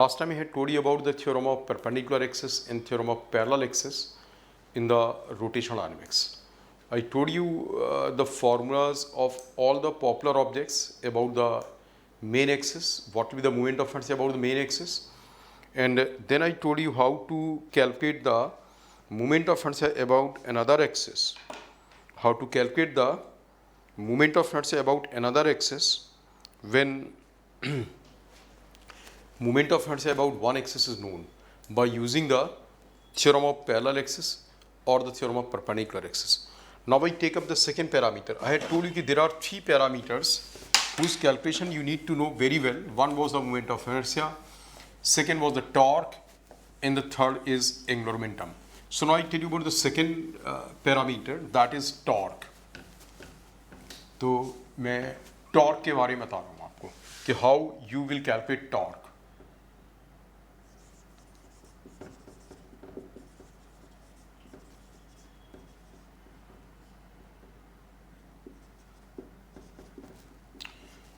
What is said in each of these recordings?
Last time I had told you about the theorem of perpendicular axis and theorem of parallel axis in the rotational dynamics. I told you the formulas of all the popular objects about the main axis, what will be the moment of inertia about the main axis, and then I told you how to calculate the moment of inertia about another axis, how to calculate the moment of inertia about another axis when moment of inertia about one axis is known by using the theorem of parallel axis or the theorem of perpendicular axis. Now I take up the second parameter. I had told you that there are three parameters whose calculation you need to know very well. One was the moment of inertia, second was the torque, and the third is angular momentum. So now I tell you about the second parameter, that is torque. तो मैं torque के बारे में बता रहा हूँ आपको कि how you will calculate torque.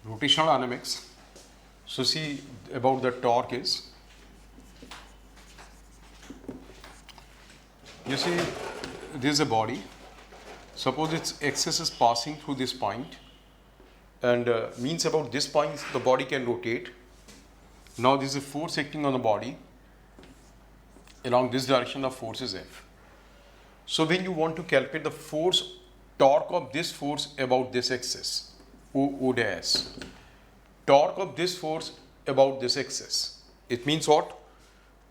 Rotational dynamics. So see about the torque is, you see this is a body. Suppose its axis is passing through this point, and means about this point the body can rotate. Now this is a force acting on the body. Along this direction the force is F. So when you want to calculate the force, torque of this force about this axis, O dash, torque of this force about this axis, it means what?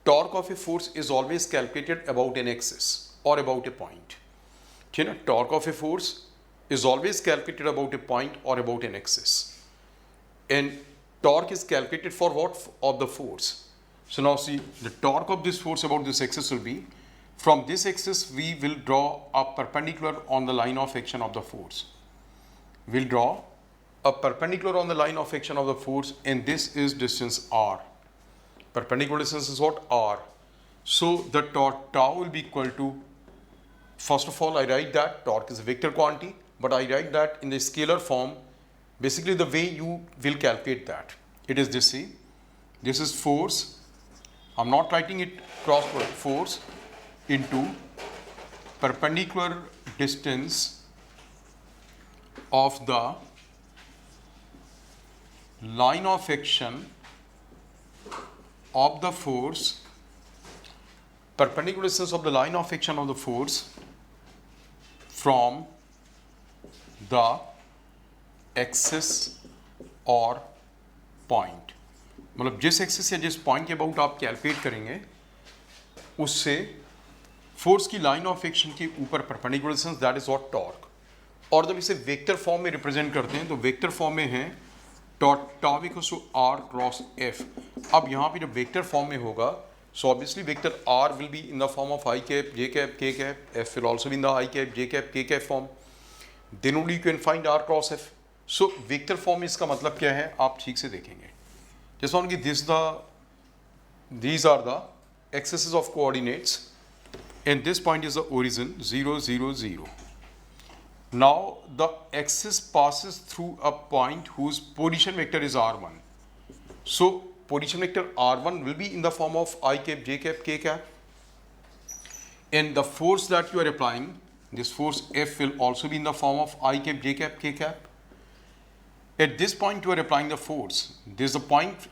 Torque of a force is always calculated about an axis or about a point. ठीक है ना, torque of a force is always calculated about a point or about an axis, and torque is calculated for what? Of the force. So now see, the torque of this force about this axis will be, from this axis we will draw a perpendicular on the line of action of the force. We'll draw a perpendicular on the line of action of the force, and this is distance r. Perpendicular distance is what? R. So the torque tau will be equal to, first of all I write that torque is a vector quantity, but I write that in the scalar form. Basically the way you will calculate that, it is this. See, this is force, I'm not writing it cross product, force into perpendicular distance of the line of action of the force, perpendicular distance of the line of action of the force from the axis or point. मतलब जिस axis या जिस point के about आप calculate करेंगे उससे force की line of action के ऊपर perpendicular distance, that is what torque. और जब इसे वेक्टर फॉर्म में रिप्रेजेंट करते हैं तो वेक्टर फॉर्म में है tau equals to r cross f. अब यहाँ पे जब वेक्टर फॉर्म में होगा, so obviously vector r will be in the form of I cap, j cap, k cap. F will also be in the I cap, j cap, k cap form. Then only you can find r cross f. So vector form में इसका मतलब क्या है आप ठीक से देखेंगे. Just want कि these are the axes of coordinates, and this point is the origin 0, 0, 0. Now the axis passes through a point whose position vector is r1. So position vector r1 will be in the form of I cap, j cap, k cap, and the force that you are applying, this force F, will also be in the form of I cap, j cap, k cap. At this point you are applying the force. This is the point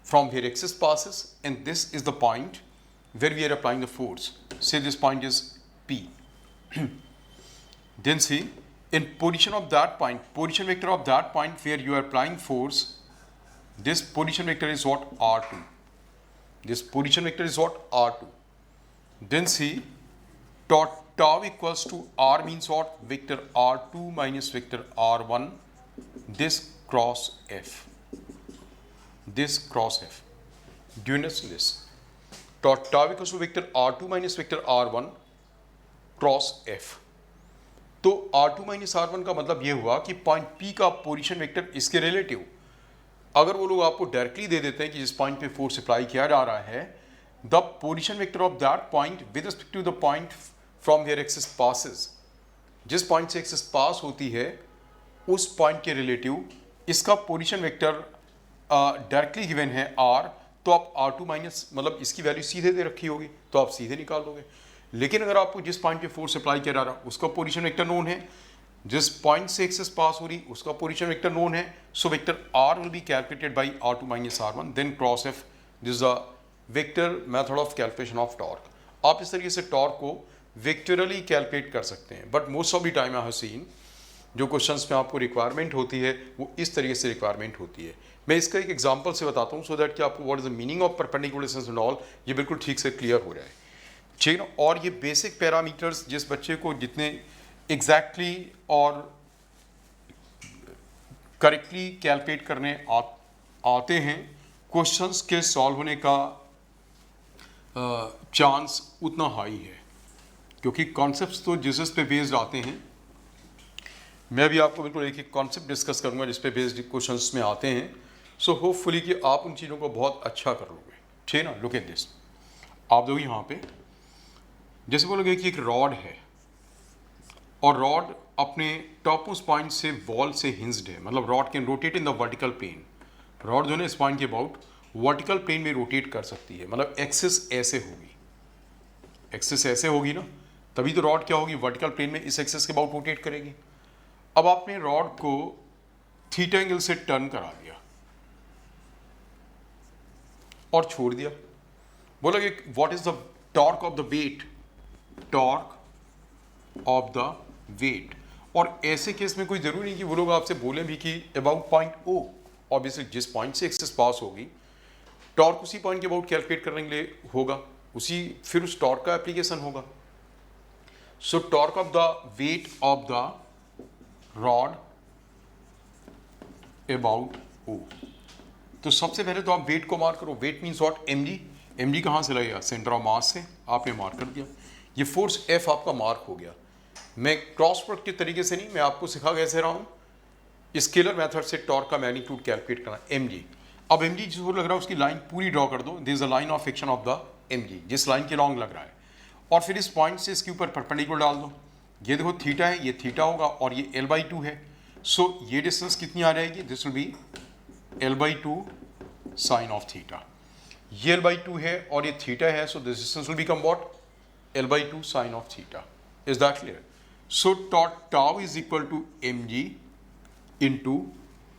from where axis passes, and this is the point where we are applying the force. Say this point is P. Then see, in position of that point, position vector of that point where you are applying force, this position vector is what? R2. This position vector is what? R2. Then see, tau equals to R means what? Vector R2 minus vector R1, this cross F. This cross F. Do you understand this? Tau equals to vector R2 minus vector R1 cross F. तो R2 minus R1 का मतलब ये हुआ कि point P का position vector इसके relative, अगर वो लोग आपको डायरेक्टली दे देते हैं कि जिस पॉइंट पे फोर्स अप्लाई किया जा रहा है, the position vector of that point with respect to the point from where axis passes, जिस पॉइंट से एक्सिस पास होती है उस पॉइंट के रिलेटिव इसका पोजीशन वेक्टर डायरेक्टली गिवन है r, तो आप R2 माइनस मतलब इसकी वैल्यू सीधे दे रखी होगी तो आप सीधे निकाल दोगे। लेकिन अगर आपको जिस पॉइंट पे फोर्स अप्लाई किया जा रहा है उसका पोजीशन वेक्टर नोन है, जिस पॉइंट से एक्सेस पास हो रही उसका पोजीशन वेक्टर नोन है, so vector R will be calculated by R2 minus R1 then cross F। This is the vector method of calculation of torque. आप इस तरीके से टॉर्क को वेक्टरली कैलकुलेट कर सकते हैं, but most of the time I have scene जो questions में आपको रिक्वायरमेंट होती है वो इस तरीके से रिक्वायरमेंट होती है। मैं इसका एक एग्जांपल से बताता हूँ सो दैट कि आपको what is the meaning of perpendicular distance and all ये बिल्कुल ठीक से क्लियर हो जाए, ठीक है ना। और ये बेसिक पैरामीटर्स जिस बच्चे को जितने एग्जैक्टली और करेक्टली कैलकुलेट करने आते हैं, क्वेश्चंस के सॉल्व होने का चांस उतना हाई है, क्योंकि कॉन्सेप्ट्स तो जिस पे बेस्ड आते हैं। मैं भी आपको बिल्कुल एक एक कॉन्सेप्ट डिस्कस करूंगा जिस पे बेस्ड क्वेश्चंस में आते हैं, सो होपफुली कि आप उन चीज़ों को बहुत अच्छा कर लोगे, ठीक है ना। लुक एट दिस, आप देखो यहाँ पे जैसे बोलोगे कि एक रॉड है और रॉड अपने टॉपमोस्ट पॉइंट से वॉल से हिंज्ड है, मतलब rod can rotate in the vertical plane. Rod जो है इस पॉइंट के अबाउट वर्टिकल प्लेन में रोटेट कर सकती है, मतलब एक्सिस ऐसे होगी, एक्सिस ऐसे होगी ना, तभी तो रॉड क्या होगी वर्टिकल प्लेन में इस एक्सिस के अबाउट रोटेट करेगी। अब आपने रॉड को थीटा एंगल से टर्न करा दिया और छोड़ दिया, बोला कि what is the torque of the weight, torque of the weight. और ऐसे केस में कोई जरूरी नहीं कि वो लोग आपसे बोले भी कि अबाउट पॉइंट ओ, ऑब्वियसली जिस पॉइंट से एक्सिस पास होगी टॉर्क उसी पॉइंट के अबाउट कैलकुलेट करने के लिए होगा, उसी फिर उस टॉर्क का एप्लीकेशन होगा। So torque of the weight of the rod about O. तो सबसे पहले तो आप वेट को मार्क करो। Weight means what, MG. MG कहाँ से लगेगा, सेंटर ऑफ मास से, आपने मार्क कर दिया। ये फोर्स एफ आपका मार्क हो गया। मैं क्रॉस प्रोडक्ट के तरीके से नहीं, मैं आपको सिखा कैसे रहा हूँ, स्केलर मेथड से टॉर्क का मैग्नीट्यूड कैलकुलेट करना, एमजी। अब एमजी जिसको लग रहा है उसकी लाइन पूरी ड्रॉ कर दो, this is the line of action of the MG, जिस लाइन के लॉन्ग लग रहा है, और फिर इस पॉइंट से इसके ऊपर परपेंडिकुलर डाल दो। ये देखो थीटा है, ये थीटा होगा और ये l/2 है। सो ये डिस्टेंस कितनी आ जाएगी, this will be l/2 sine of theta. ये l/2 है और ये थीटा है, so this distance will become what, l/2 sine of theta. Is that clear? So tau is equal to mg into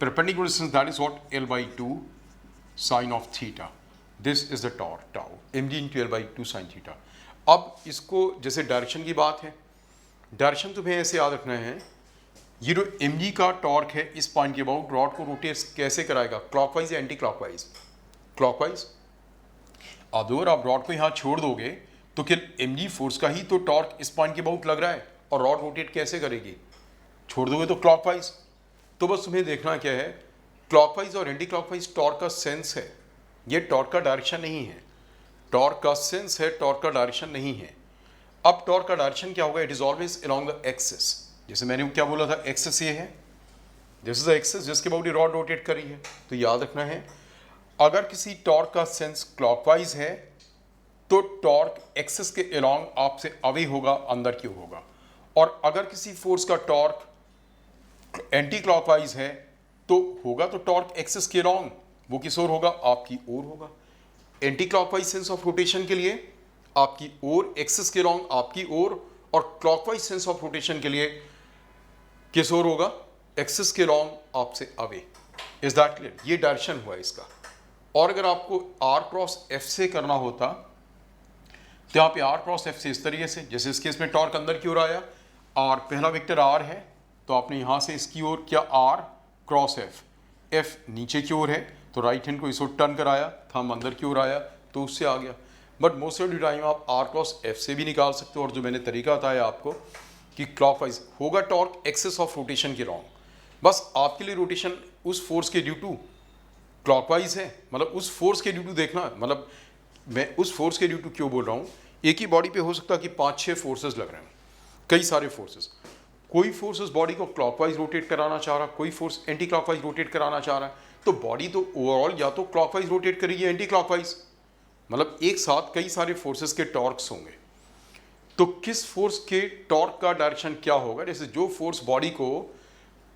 perpendicular distance, that is what, l/2 sin of theta. This is the torque, tau, mg into l/2 sin theta. अब इसको जैसे direction की बात है, direction तुम्हें ऐसे याद रखना है, ये जो mg का टॉर्क है इस पॉइंट के अबाउट रॉड को रोटेट कैसे कराएगा, क्लॉकवाइज या एंटी क्लॉकवाइज, क्लॉकवाइज। अब अगर आप रॉड को यहाँ छोड़ दोगे तो क्या mg फोर्स का ही तो टॉर्क इस पॉइंट के अबाउट लग रहा है, और रॉड रोटेट कैसे करेगी, छोड़ दोगे तो क्लॉकवाइज। तो बस तुम्हें देखना क्या है, क्लॉकवाइज और एंटी क्लॉकवाइज टॉर्क का सेंस है, ये टॉर्क का डायरेक्शन नहीं है, टॉर्क का सेंस है, टॉर्क का डायरेक्शन नहीं है। अब टॉर्क का डायरेक्शन क्या होगा, it is always along the axis. जैसे मैंने क्या बोला था, एक्सिस ये है, दिस इज द एक्सिस जिसके अबाउट ये रॉड रोटेट कर रही है। तो याद रखना है, अगर किसी टॉर्क का सेंस क्लॉकवाइज है तो टॉर्क एक्सिस के अलोंग आपसे अवे होगा, अंदर की ओर होगा, और अगर किसी फोर्स का टॉर्क एंटी क्लॉकवाइज है तो होगा तो टॉर्क एक्सिस के अलोंग, वो किस ओर होगा, आपकी ओर होगा। Anti clockwise sense of rotation के लिए आपकी ओर, एक्सिस के अलोंग आपकी ओर, और क्लॉकवाइज सेंस ऑफ रोटेशन के लिए किस ओर होगा, एक्सिस के अलोंग आपसे अवे। Is that clear? ये डायरेक्शन हुआ इसका। और अगर आपको आर क्रॉस एफ से करना होता तो यहाँ पे आर क्रॉस एफ से इस तरीके से, जैसे इस केस में टॉर्क अंदर की ओर आया और पहला वेक्टर आर है, तो आपने यहाँ से इसकी ओर क्या, आर क्रॉस एफ, एफ नीचे की ओर है तो राइट हैंड को इस ओर टर्न कराया, थंब अंदर की ओर आया तो उससे आ गया। But most of the time आप आर क्रॉस एफ से भी निकाल सकते हो, और जो मैंने तरीका बताया आपको कि क्लॉकवाइज होगा टॉर्क एक्सिस ऑफ रोटेशन के रॉन्ग, बस आपके लिए रोटेशन उस फोर्स के ड्यू टू क्लॉकवाइज है, मतलब उस फोर्स के ड्यू टू देखना, मतलब मैं उस फोर्स के ड्यू टू क्यों बोल रहा हूँ, एक ही बॉडी पे हो सकता है कि 5-6 फोर्सेस लग रहे हैं, कई सारे फोर्सेस, कोई फोर्स उस बॉडी को क्लॉकवाइज रोटेट कराना चाह रहा, कोई फोर्स एंटी क्लॉकवाइज रोटेट कराना चाह रहा है, तो बॉडी तो ओवरऑल या तो क्लॉकवाइज रोटेट करेगी एंटी क्लॉकवाइज, मतलब एक साथ कई सारे फोर्सेस के टॉर्क्स होंगे। तो किस फोर्स के टॉर्क का डायरेक्शन क्या होगा, जैसे जो फोर्स बॉडी को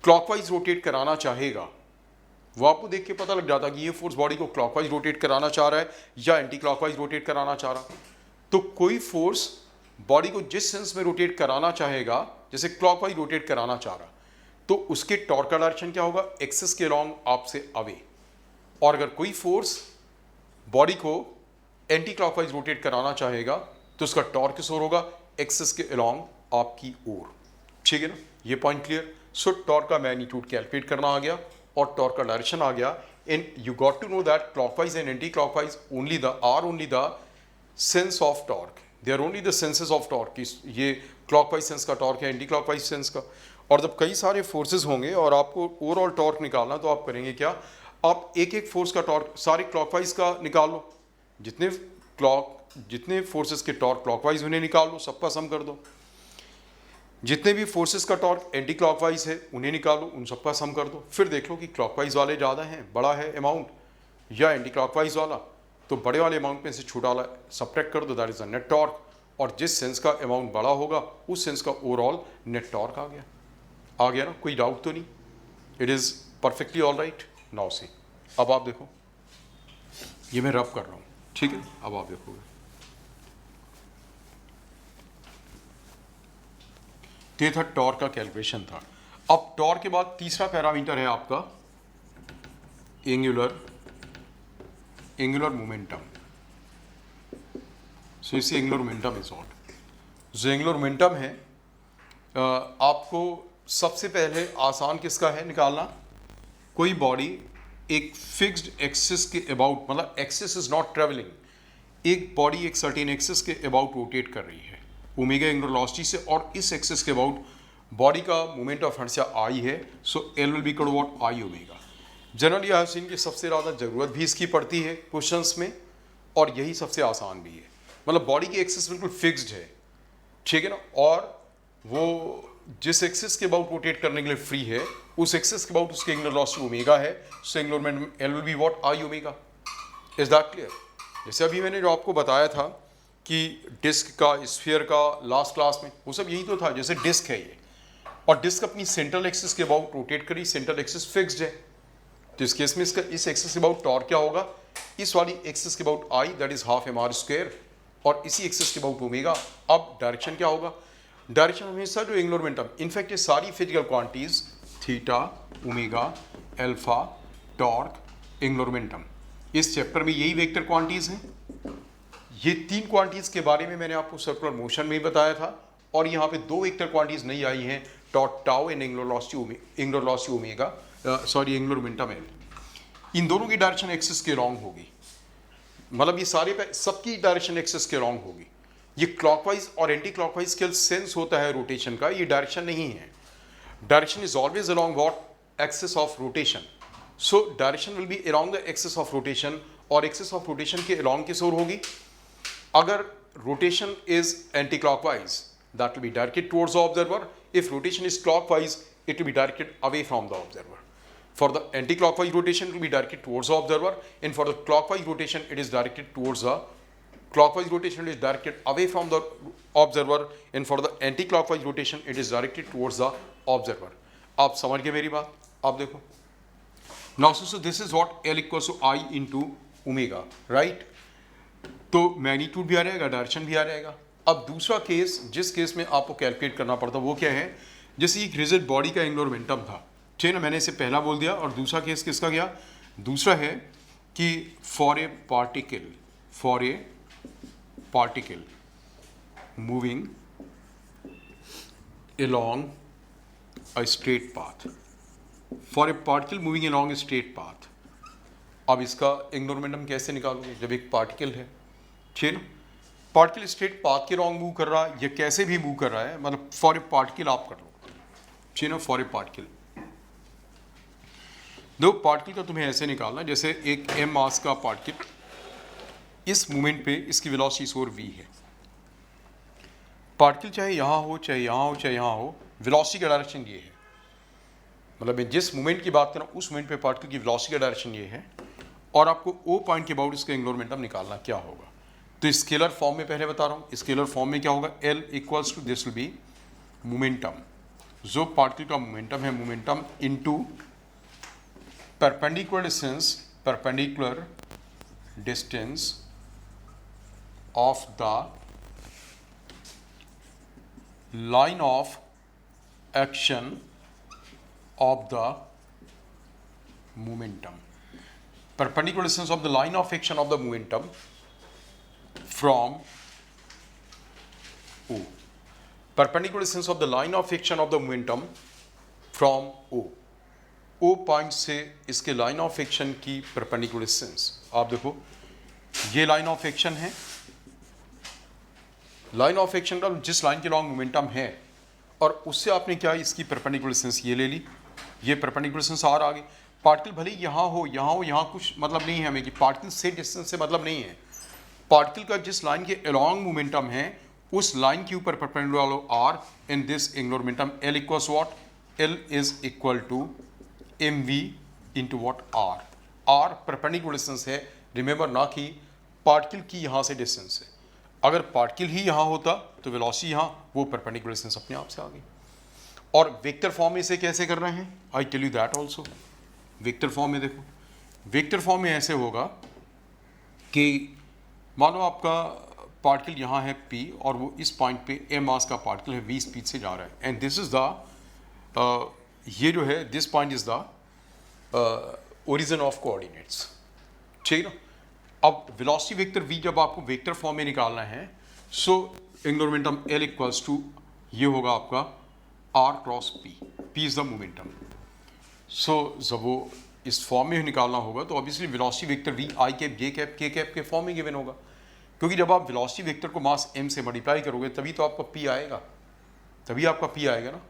क्लॉकवाइज रोटेट कराना चाहेगा वो आपको देख के पता लग जाता कि ये फोर्स बॉडी को क्लॉकवाइज रोटेट कराना चाह रहा है या एंटी क्लॉकवाइज रोटेट कराना चाह रहा। तो कोई फोर्स बॉडी को जिस सेंस में रोटेट कराना चाहेगा, जैसे क्लॉकवाइज रोटेट कराना चाह रहा, तो उसके टॉर्क का डायरेक्शन क्या होगा, एक्सिस के अलोंग आपसे अवे। और अगर कोई फोर्स बॉडी को एंटी क्लॉकवाइज रोटेट कराना चाहेगा तो उसका टॉर्क किस ओर होगा, एक्सिस के अलोंग आपकी ओर। ठीक है ना, ये पॉइंट क्लियर। सो टॉर्क का मैग्नीट्यूड कैलकुलेट करना आ गया और टॉर्क का डायरेक्शन आ गया। And you got to know that clockwise and anti clockwise only the sense of torque, they are only the senses of torque. ये क्लॉकवाइज सेंस का टॉर्क है, एंटी क्लॉकवाइज सेंस का। और जब कई सारे फोर्सेस होंगे और आपको ओवरऑल टॉर्क निकालना, तो आप करेंगे क्या, आप एक एक फोर्स का टॉर्क सारे क्लॉकवाइज का निकाल लो, जितने फोर्सेस के टॉर्क क्लॉकवाइज उन्हें निकाल लो, सबका सम कर दो। जितने भी फोर्सेस का टॉर्क एंटी क्लॉकवाइज है उन्हें निकालो, उन सबका सम कर दो। फिर देख लो कि क्लॉकवाइज वाले ज़्यादा हैं, बड़ा है अमाउंट, या एंटी क्लॉकवाइज वाला, तो बड़े वाले अमाउंट में से छोटा वाला सब्ट्रैक्ट कर दो, that is the net torque. और जिस सेंस का अमाउंट बड़ा होगा उस सेंस का ओवरऑल नेट टॉर्क आ गया ना, कोई डाउट तो नहीं, it is perfectly all right. Now see, अब आप देखो, ये मैं रब कर रहा हूँ, ठीक है, अब आप देखोगे। ये था टॉर्क का कैलकुलेशन था। अब टॉर्क के बाद तीसरा पैरामीटर है आपका एंगुलर मोमेंटम। सो इसी एंगुलर मोमेंटम इज व्हाट, जो एंगुलर मोमेंटम है आपको सबसे पहले आसान किसका है निकालना, कोई बॉडी एक फिक्स्ड एक्सिस के अबाउट, मतलब एक्सिस इज नॉट ट्रेवलिंग, एक बॉडी एक सर्टेन एक्सिस के अबाउट रोटेट कर रही है ओमेगा एंगुलर वेलोसिटी से, और इस एक्सिस के अबाउट बॉडी का मोमेंट ऑफ इनर्शिया आई है। So L will be equal to what, I omega. Generally I have seen की सबसे ज़्यादा ज़रूरत भी इसकी पड़ती है क्वेश्चंस में, और यही सबसे आसान भी है। मतलब बॉडी की एक्सिस बिल्कुल फिक्स्ड है, ठीक है ना, और वो जिस एक्सिस के अबाउट रोटेट करने के लिए फ्री है, उस एक्सिस के अबाउट उसके एंगुलर वेलोसिटी ओमेगा है। So angular momentum L will be what, I omega. Is that clear? जैसे अभी मैंने जो आपको बताया था कि डिस्क का, स्फीयर का लास्ट क्लास में, वो सब यही तो था। जैसे डिस्क है ये, और डिस्क अपनी सेंट्रल एक्सिस के अबाउट रोटेट करी, सेंट्रल एक्सिस फिक्स्ड है, तो इस केस में इसका इस एक्सिस के अबाउट टॉर्क क्या होगा, इस वाली एक्सिस के about I, that is half M R square, और इसी एक्सिस के अबाउट ओमेगा। अब डायरेक्शन क्या होगा, डायरेक्शन हमेशा जो एंगुलर मोमेंटम, इनफैक्ट ये सारी physical quantities theta, omega, alpha, torque, angular momentum, इस चैप्टर में यही वेक्टर क्वांटिटीज हैं। ये तीन क्वांटिटीज के बारे में मैंने आपको सर्कुलर मोशन में ही बताया था, और यहाँ पे दो वेक्टर क्वांटिटीज नहीं आई हैं, tau and angular velocity omega, sorry angular momentum L. इन दोनों की डायरेक्शन एक्सिस के अलोंग होगी, मतलब ये सारे सबकी डायरेक्शन एक्सिस के अलोंग होगी। ये क्लॉकवाइज और एंटी क्लॉकवाइज के सेंस होता है रोटेशन का, ये डायरेक्शन नहीं है। Direction is always along what, axis of rotation. So direction will be along the axis of rotation, और एक्सिस ऑफ रोटेशन के अलोंग किस ओर होगी, अगर rotation is anti clockwise that will be directed towards the observer. If rotation is clockwise, it will be directed away from the observer. For the anti-clockwise rotation, it will be directed towards the observer, and for the clockwise rotation, it is directed towards the clockwise rotation. It is directed away from the observer, and for the anti-clockwise rotation, it is directed towards the observer. आप समझ गए मेरी बात? आप देखो. Now, so this is what L equals to I into omega, right? तो magnitude भी आ रहेगा, डायरेक्शन भी आ रहेगा। अब दूसरा केस, जिस केस में आपको कैलकुलेट करना पड़ता वो क्या है, जैसे एक रिजिड बॉडी का एंगुलर मोमेंटम था, ठीक है ना, मैंने इसे पहला बोल दिया। और दूसरा केस किसका गया, दूसरा है कि for a particle moving along a straight path, for a particle moving along a straight path। अब इसका एंगुलर मोमेंटम कैसे निकालोगे, जब एक पार्टिकल है, ठीक है, पार्टिकल स्ट्रेट पाथ के रॉन्ग मूव कर रहा है, या कैसे भी मूव कर रहा है, मतलब फॉर ए पार्टिकल आप कर लो, ठीक है ना, फॉर ए पार्टिकल। दो पार्टिकल का तुम्हें ऐसे निकालना, जैसे एक m मास का पार्टिकल, इस मूवमेंट पे इसकी वेलोसिटी सोर v है। पार्टिकल चाहे यहाँ हो, चाहे यहाँ हो, चाहे यहाँ हो, वेलोसिटी का डायरेक्शन ये है। मतलब मैं जिस मूवमेंट की बात कर रहा हूँ उस मूवमेंट पे पार्टिकल की वेलोसिटी का डायरेक्शन ये है, और आपको O पॉइंट के अबाउट इसका एंगुलर मोमेंटम निकालना क्या होगा। तो स्केलर फॉर्म में पहले बता रहा हूँ, स्केलर फॉर्म में क्या होगा, L equals to this will be momentum, जो पार्टिकल का मोमेंटम है, momentum into perpendicular distance of the line of action of the momentum. Perpendicular distance of the line of action of the momentum from O. Perpendicular distance of the line of action of the momentum from O. O point से इसके line of action की perpendicular distance, आप देखो ये line of action है, line of action का जिस line के लॉन्ग मोमेंटम है और उससे आपने क्या इसकी परपेंडिकुलर डिस्टेंस ये ले ली, ये परपेंडिकुलर डिस्टेंस आर आ गई। पार्टिकल भले यहाँ हो यहाँ कुछ मतलब नहीं है हमें कि पार्टिकल से डिस्टेंस से मतलब नहीं है, पार्टिकल का जिस लाइन के अलॉन्ग मोमेंटम है उस लाइन के ऊपर perpendicular R in this angular momentum L equals what, L is equal to M V into what R. R perpendicular distance है, रिमेंबर ना कि पार्टिकल की यहाँ से डिस्टेंस है। अगर पार्टिकल ही यहाँ होता तो वेलोसिटी यहाँ, वो परपेंडिकुलर डिस्टेंस अपने आप से आ गई। और वेक्टर फॉर्म में इसे कैसे कर रहे हैं, I tell you that also. Vector form में देखो, वेक्टर फॉर्म में ऐसे होगा कि मानो आपका पार्टिकल यहाँ है P और वो इस पॉइंट पे m मास का पार्टिकल है v स्पीड से जा रहा है, एंड दिस इज द ये जो है this point is the origin of coordinates, ठीक है ना। अब वेलोसिटी वेक्टर v जब आपको वेक्टर फॉर्म में निकालना है, so angular momentum L equals to ये होगा आपका r cross p, p is the momentum. So जब वो इस फॉर्म में निकालना होगा तो obviously velocity vector v i cap j cap k cap के फॉर्म में गिवन होगा, क्योंकि जब आप वेलोसिटी वेक्टर को मास m से मल्टीप्लाई करोगे तभी तो आपका p आएगा, तभी आपका p आएगा ना।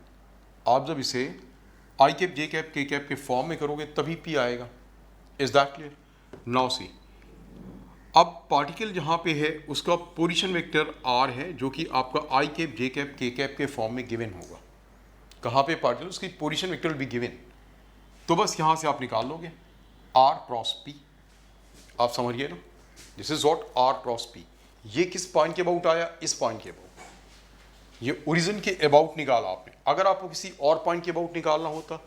आप जब इसे i cap j cap k cap के फॉर्म में करोगे तभी p आएगा। Is that clear? Now see, अब पार्टिकल जहाँ पे है उसका पोजीशन वेक्टर r है जो कि आपका i cap j cap k cap के फॉर्म में गिवन होगा। कहाँ पे पार्टिकल, उसकी position vector will be given, तो बस यहाँ से आप निकाल लोगे r क्रॉस p। आप समझिए ना, this is what r cross p। ये किस पॉइंट के अबाउट आया, इस पॉइंट के अबाउट, ये ओरिजिन के अबाउट निकाला आपने। अगर आपको किसी और पॉइंट के अबाउट निकालना होता,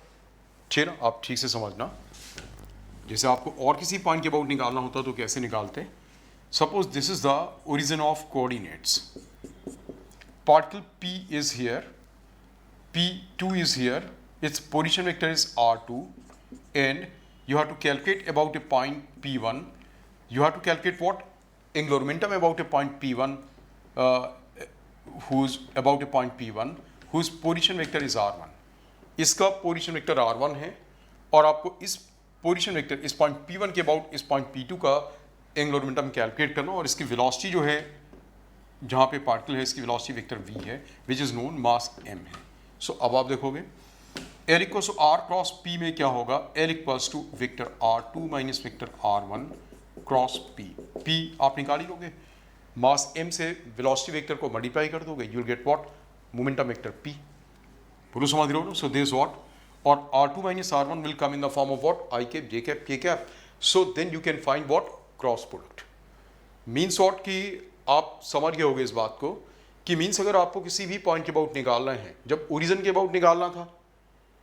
ठीक ना, आप ठीक से समझना, जैसे आपको और किसी पॉइंट के अबाउट निकालना होता तो कैसे निकालते। Suppose this is the origin of coordinates, particle p is here, p2 is here, its position vector is r2, and you have to calculate about a point p1. You have to calculate what, angular momentum about a point p1, whose about a point p1 whose position vector is r1. इसका position vector r1 है और आपको इस position vector इस point p1 के about इस point p2 का angular momentum calculate करना, और इसकी वेलोसिटी जो है जहाँ पे पार्टिकल है इसकी वेलोसिटी वेक्टर v है which is known mass m है। सो अब आप देखोगे L equals to r cross p में क्या होगा, L equals to vector r2 minus vector r1 cross p। p आप निकाल ही लोगे, मास m से वेलोसिटी वेक्टर को मल्टीप्लाई कर दोगे, you will get what, momentum vector p। पूरा समझ रहे हो ना। सो दिस व्हाट, और r2 minus r1 will come in the form of what, i cap j cap k cap. So then you can find what, cross product. Means what कि आप समझ गए होगे इस बात को कि मीन्स अगर आपको किसी भी पॉइंट के अबाउट निकालना है, जब ओरिजिन के अबाउट निकालना था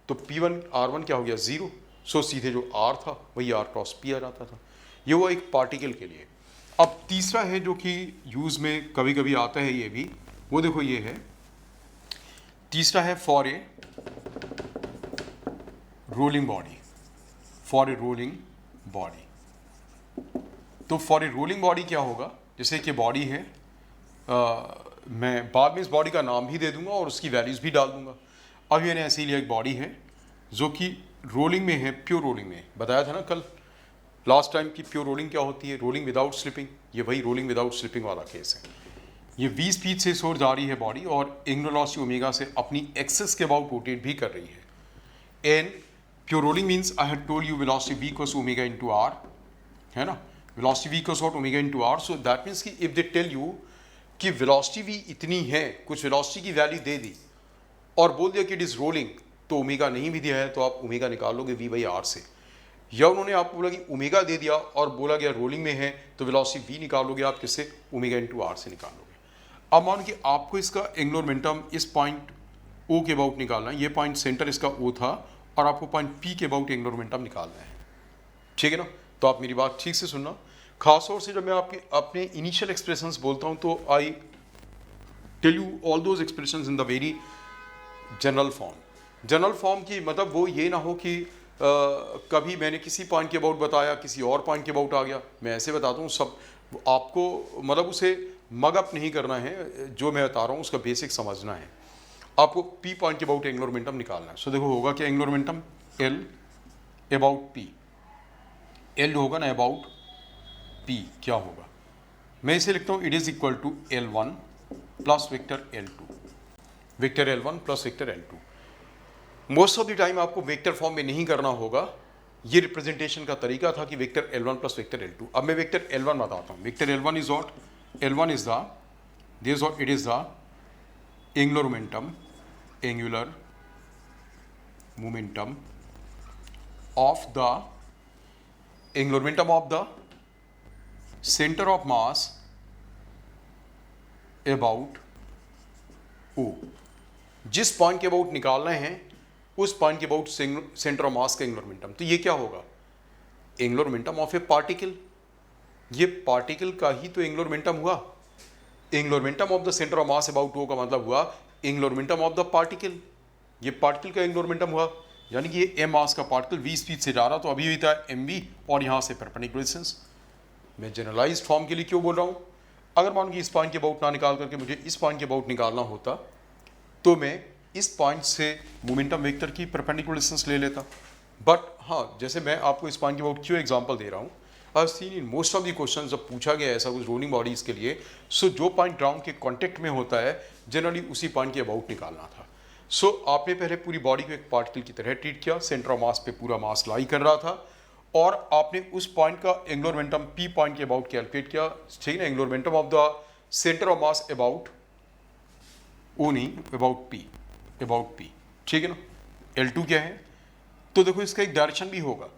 तो p1 r1 क्या हो गया, 0। सो सीधे जो r था वही r क्रॉस p आ जाता था। ये हुआ एक पार्टिकल के लिए। अब तीसरा है जो कि यूज़ में कभी कभी आता है, ये भी वो देखो, ये है तीसरा है for a rolling body, for a rolling body. तो फॉर ए रोलिंग बॉडी क्या होगा, जैसे कि बॉडी है, मैं बाद में इस बॉडी का नाम भी दे दूंगा और उसकी वैल्यूज़ भी डाल दूंगा। अभी मैंने ऐसे ही लिया, एक बॉडी है जो कि रोलिंग में है, प्योर रोलिंग में। बताया था ना कल लास्ट टाइम की प्योर रोलिंग क्या होती है, रोलिंग विदाउट स्लिपिंग। ये वही रोलिंग विदाउट स्लिपिंग वाला केस है। ये 20 स्पीड से सोर जा रही है बॉडी और एंगुलर वेलोसिटी ओमेगा से अपनी एक्सेस के अबाउट रोटेट भी कर रही है। And pure rolling means I had told you velocity v equals omega into r, है ना, velocity v equals what, omega into r। So that means कि इफ दे टेल यू कि velocity v इतनी है, कुछ वेलोसिटी की value दे दी और बोल दिया कि इट इज़ रोलिंग, तो ओमेगा नहीं भी दिया है तो आप ओमेगा निकाल लोगे v बाई r से। या उन्होंने आपको बोला कि ओमेगा दे दिया और बोला गया रोलिंग में है तो वेलोसिटी v निकाल लोगे आप किससे, ओमेगा इनटू r से निकाल लोगे। अब मान कि आपको इसका एंगुलर मोमेंटम इस पॉइंट O के अबाउट निकालना है, ये पॉइंट सेंटर इसका O था और आपको पॉइंट P के अबाउट एंगुलर मोमेंटम निकालना है। ठीक है ना। तो आप मेरी बात ठीक से सुनना, खास तौर से जब मैं आपके अपने इनिशियल एक्सप्रेशंस बोलता हूँ तो I tell you all those expressions in the very general form. General form की मतलब वो ये ना हो कि कभी मैंने किसी पॉइंट के अबाउट बताया, किसी और पॉइंट के अबाउट आ गया, मैं ऐसे बताता हूँ सब आपको, मतलब उसे मग अप नहीं करना है, जो मैं बता रहा हूँ उसका बेसिक समझना है। आपको पी पॉइंट के अबाउट एंगुलर मोमेंटम निकालना है। सो देखो होगा क्या angular momentum, L about P, L होगा ना अबाउट पी, क्या होगा, मैं इसे लिखता हूँ it is equal to L1 plus vector L2, vector L1 plus vector L2। Most of the time आपको वेक्टर फॉर्म में नहीं करना होगा, ये रिप्रेजेंटेशन का तरीका था कि vector L1 plus vector L2। अब मैं वेक्टर L1 बताता हूँ। Vector L1 is what, L1 is the this what it is the angular momentum, angular momentum of the angular momentum of the centre of mass about O। जिस point के about निकालना है उस point के about centre of मास का angular momentum. तो ये क्या होगा, angular momentum of A particle, ये पार्टिकल का ही तो एंगुलर मोमेंटम हुआ। Angular momentum of the centre of mass about O का मतलब हुआ angular momentum of the particle, ये पार्टिकल का एंगुलर मोमेंटम हुआ। यानी कि ये m मास का पार्टिकल v स्पीड से जा रहा, तो अभी भी था mv और यहाँ से परपेंडिकुलर डिस्टेंस। मैं जनरलाइज फॉर्म के लिए क्यों बोल रहा हूँ, अगर मान कि इस पॉइंट के अबाउट ना निकाल करके मुझे इस पॉइंट के अबाउट निकालना होता तो मैं इस पॉइंट से मोमेंटम वेक्टर की परपेंडिकुलर डिस्टेंस ले लेता। बट हाँ, जैसे मैं आपको इस पॉइंट के अबाउट क्यों एग्जांपल दे रहा हूँ, आई have seen in most of the questions जब पूछा गया ऐसा कुछ रोलिंग बॉडीज के लिए, सो जो पॉइंट ग्राउंड के कांटेक्ट में होता है जनरली उसी पॉइंट के अबाउट निकालना था। सो आपने पहले पूरी बॉडी को एक पार्टिकल की तरह ट्रीट किया, सेंटर ऑफ मास पे पूरा मास लाई कर रहा था, और आपने उस पॉइंट का एंगुलर मोमेंटम पी पॉइंट के अबाउट कैलकुलेट किया, ठीक है ना। Angular momentum of the centre of mass about O नहीं, अबाउट पी, अबाउट पी, ठीक है ना। L2 क्या है, तो देखो इसका एक डायरेक्शन भी होगा,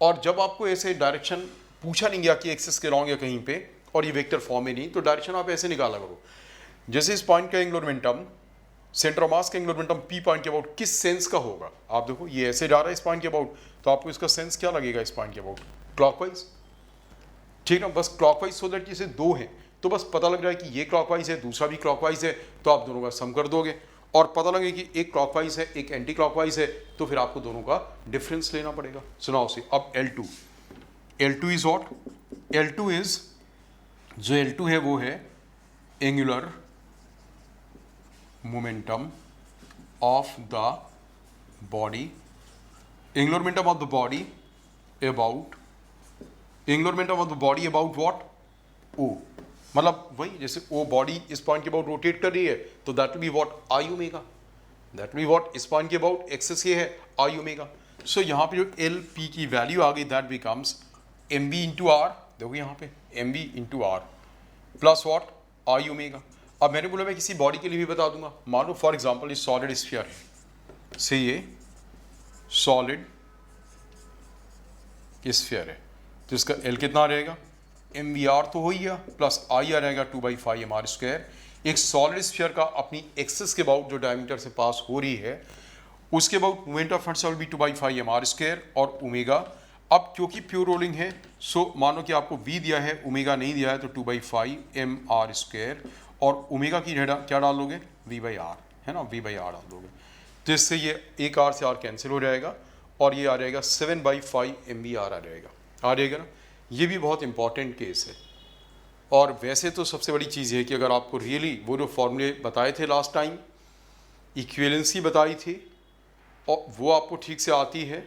और जब आपको ऐसे डायरेक्शन पूछा नहीं गया कि एक्सिस के लॉन्ग या कहीं पे, और ये वेक्टर फॉर्म में नहीं, तो डायरेक्शन आप ऐसे निकाला करो, जैसे इस पॉइंट का एंगुलर मोमेंटम सेंटर ऑफ मास का एंगुलर मोमेंटम पी पॉइंट के अबाउट किस सेंस का होगा। आप देखो ये ऐसे जा रहा है इस पॉइंट के अबाउट, तो आपको इसका सेंस क्या लगेगा इस पॉइंट के अबाउट, क्लॉकवाइज, ठीक ना। बस क्लॉकवाइज, सो दैट जैसे दो हैं तो बस पता लग रहा है कि ये क्लॉकवाइज है, दूसरा भी क्लॉकवाइज है, तो आप दोनों का सम कर दोगे और पता लगे कि एक क्लॉकवाइज है एक एंटी क्लॉकवाइज है, तो फिर आपको दोनों का डिफरेंस लेना पड़ेगा। सुनाओ से अब L2, L2 is what, L2 is, जो L2 है वो है angular momentum of the body, angular momentum of the body about, angular momentum of the body about what, O। मतलब वही जैसे O बॉडी इस पॉइंट के अबाउट रोटेट कर रही है, तो that will be what, I omega, that will be what, इस पॉइंट के अबाउट एक्सेस ये है आई ओमेगा। सो यहाँ पे जो एल पी की वैल्यू आ गई, that becomes M B into R, देखो यहाँ पे M B into R plus what, I omega. अब मैंने बोला मैं किसी बॉडी के लिए भी बता दूंगा, मान लो फॉर एग्जाम्पल ये सॉलिड स्फीयर है, से ये सॉलिड स्फीयर है, तो इसका एल कितना रहेगा, एम वी आर तो हो ही गया, प्लस आई आ रहेगा 2/5 mr²। एक सॉलिड स्फीयर का अपनी एक्सिस के अबाउट जो डायमीटर से पास हो रही है उसके about moment of inertia will be 2/5 mr² और ओमेगा। अब क्योंकि प्योर रोलिंग है, सो मानो कि आपको v दिया है ओमेगा नहीं दिया है, तो 2/5 mr² और ओमेगा की जगह क्या डाल दोगे, v/r, है ना, v/r डाल दोगे, तो इससे ये एक r से r कैंसिल हो जाएगा और ये आ जाएगा 7/5 mvr आ जाएगा ना। ये भी बहुत इंपॉर्टेंट केस है। और वैसे तो सबसे बड़ी चीज़ है कि अगर आपको रियली वो जो फॉर्मूले बताए थे लास्ट टाइम, इक्विवेलेंसी बताई थी, और वो आपको ठीक से आती है,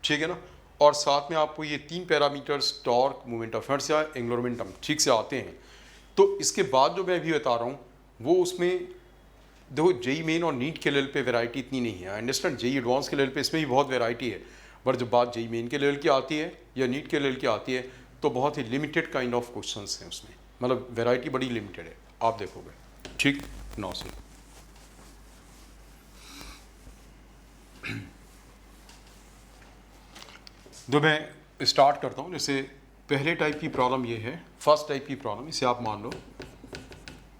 ठीक है ना, और साथ में आपको ये 3 parameters torque, moment of inertia, angular momentum ठीक से आते हैं, तो इसके बाद जो मैं भी बता रहा हूँ वो उसमें देखो जेई मेन और नीट के लेवल पे वैरायटी इतनी नहीं है। आई अंडरस्टैंड जेई एडवांस के लेवल पे इसमें भी बहुत वैरायटी है, बट जब बात जेई मेन के लेवल की आती है या नीट के लेवल की आती है तो बहुत ही लिमिटेड काइंड ऑफ क्वेश्चंस हैं उसमें, मतलब वैरायटी बड़ी लिमिटेड है, आप देखोगे, ठीक। 9 से तो मैं स्टार्ट करता हूँ। जैसे पहले टाइप की प्रॉब्लम ये है, फर्स्ट टाइप की प्रॉब्लम, इसे आप मान लो,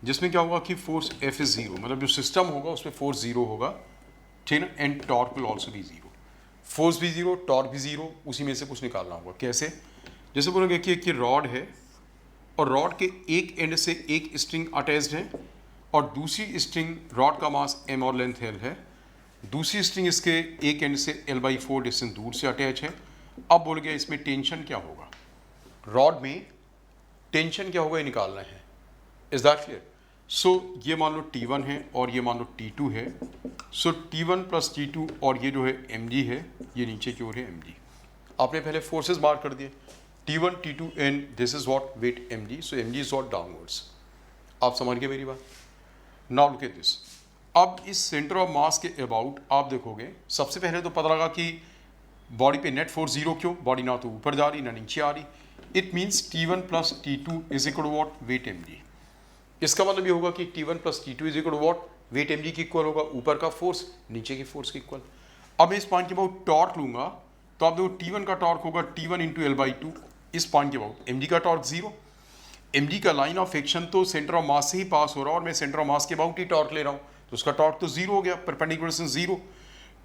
जिसमें क्या होगा कि फोर्स F इज 0, मतलब जो सिस्टम होगा उसमें फोर्स 0 होगा, ठीक है ना, and torque will also be 0। Force भी ज़ीरो, टॉर्क भी ज़ीरो, उसी में से कुछ निकालना होगा। कैसे? जैसे बोलोगे कि एक रॉड है और रॉड के एक एंड से एक स्ट्रिंग अटैच्ड है और दूसरी स्ट्रिंग, रॉड का मास m और लेंथ l है, दूसरी स्ट्रिंग इसके एक एंड से l/4 डिस्टेंस दूर से अटैच है। अब बोल गया इसमें टेंशन क्या होगा, रॉड में टेंशन क्या होगा ये निकालना है। Is that clear? सो ये मान लो T1 है और ये मान लो T2 है। सो T1 प्लस T2 और ये जो है mg है, ये नीचे की ओर है mg। आपने पहले फोर्सेस मार्क कर दिए T1, T2 and this is what weight mg, so mg is what downwards. आप समझ गए मेरी बात? Now look at this. अब इस सेंटर ऑफ मास के अबाउट आप देखोगे, सबसे पहले तो पता लगा कि बॉडी पे नेट फोर्स जीरो, क्यों? बॉडी ना तो ऊपर जा रही ना नीचे आ रही। It means T1 plus T2 is equal to what weight mg। इसका मतलब ये होगा कि T1 plus T2 is equal to what weight mg की इक्वल होगा, ऊपर का फोर्स नीचे की फोर्स की इक्वल। अब इस पॉइंट के अबाउट टॉर्क लूंगा तो आप देखो T1 का टॉर्क होगा T1 इंटू L/2। इस पॉइंट के अबाउट mg का टॉर्क जीरो, mg का लाइन ऑफ एक्शन तो सेंटर ऑफ मास से ही पास हो रहा है और मैं सेंटर ऑफ मास के अबाउट ही टॉर्क ले रहा हूँ, तो उसका टॉर्क तो जीरो हो गया, perpendicular distance zero.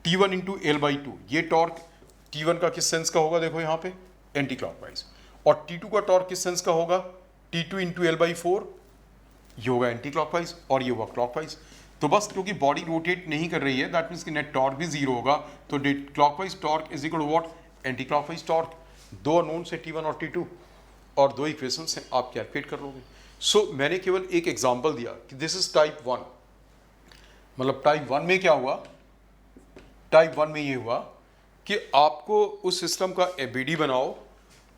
T1 into L/2, ये टॉर्क T1 का किस सेंस का होगा, देखो यहाँ पे एंटी क्लॉकवाइज, और T2 का टॉर्क किस सेंस का होगा, T2 इंटू L/4, ये होगा एंटी क्लॉकवाइज और ये होगा क्लॉकवाइज। तो बस क्योंकि बॉडी रोटेट नहीं कर रही है, दैट मीन्स कि नेट टॉर्क भी जीरो होगा, तो clockwise torque is equal to what anti clockwise torque. दो अननोन से T1 और T2 और दो इक्वेशन से आप कैलकुलेट कर लोगे। सो मैंने केवल एक एग्जांपल दिया कि दिस इज टाइप 1। मतलब टाइप 1 में क्या हुआ, टाइप 1 में ये हुआ कि आपको उस सिस्टम का एबीडी बनाओ,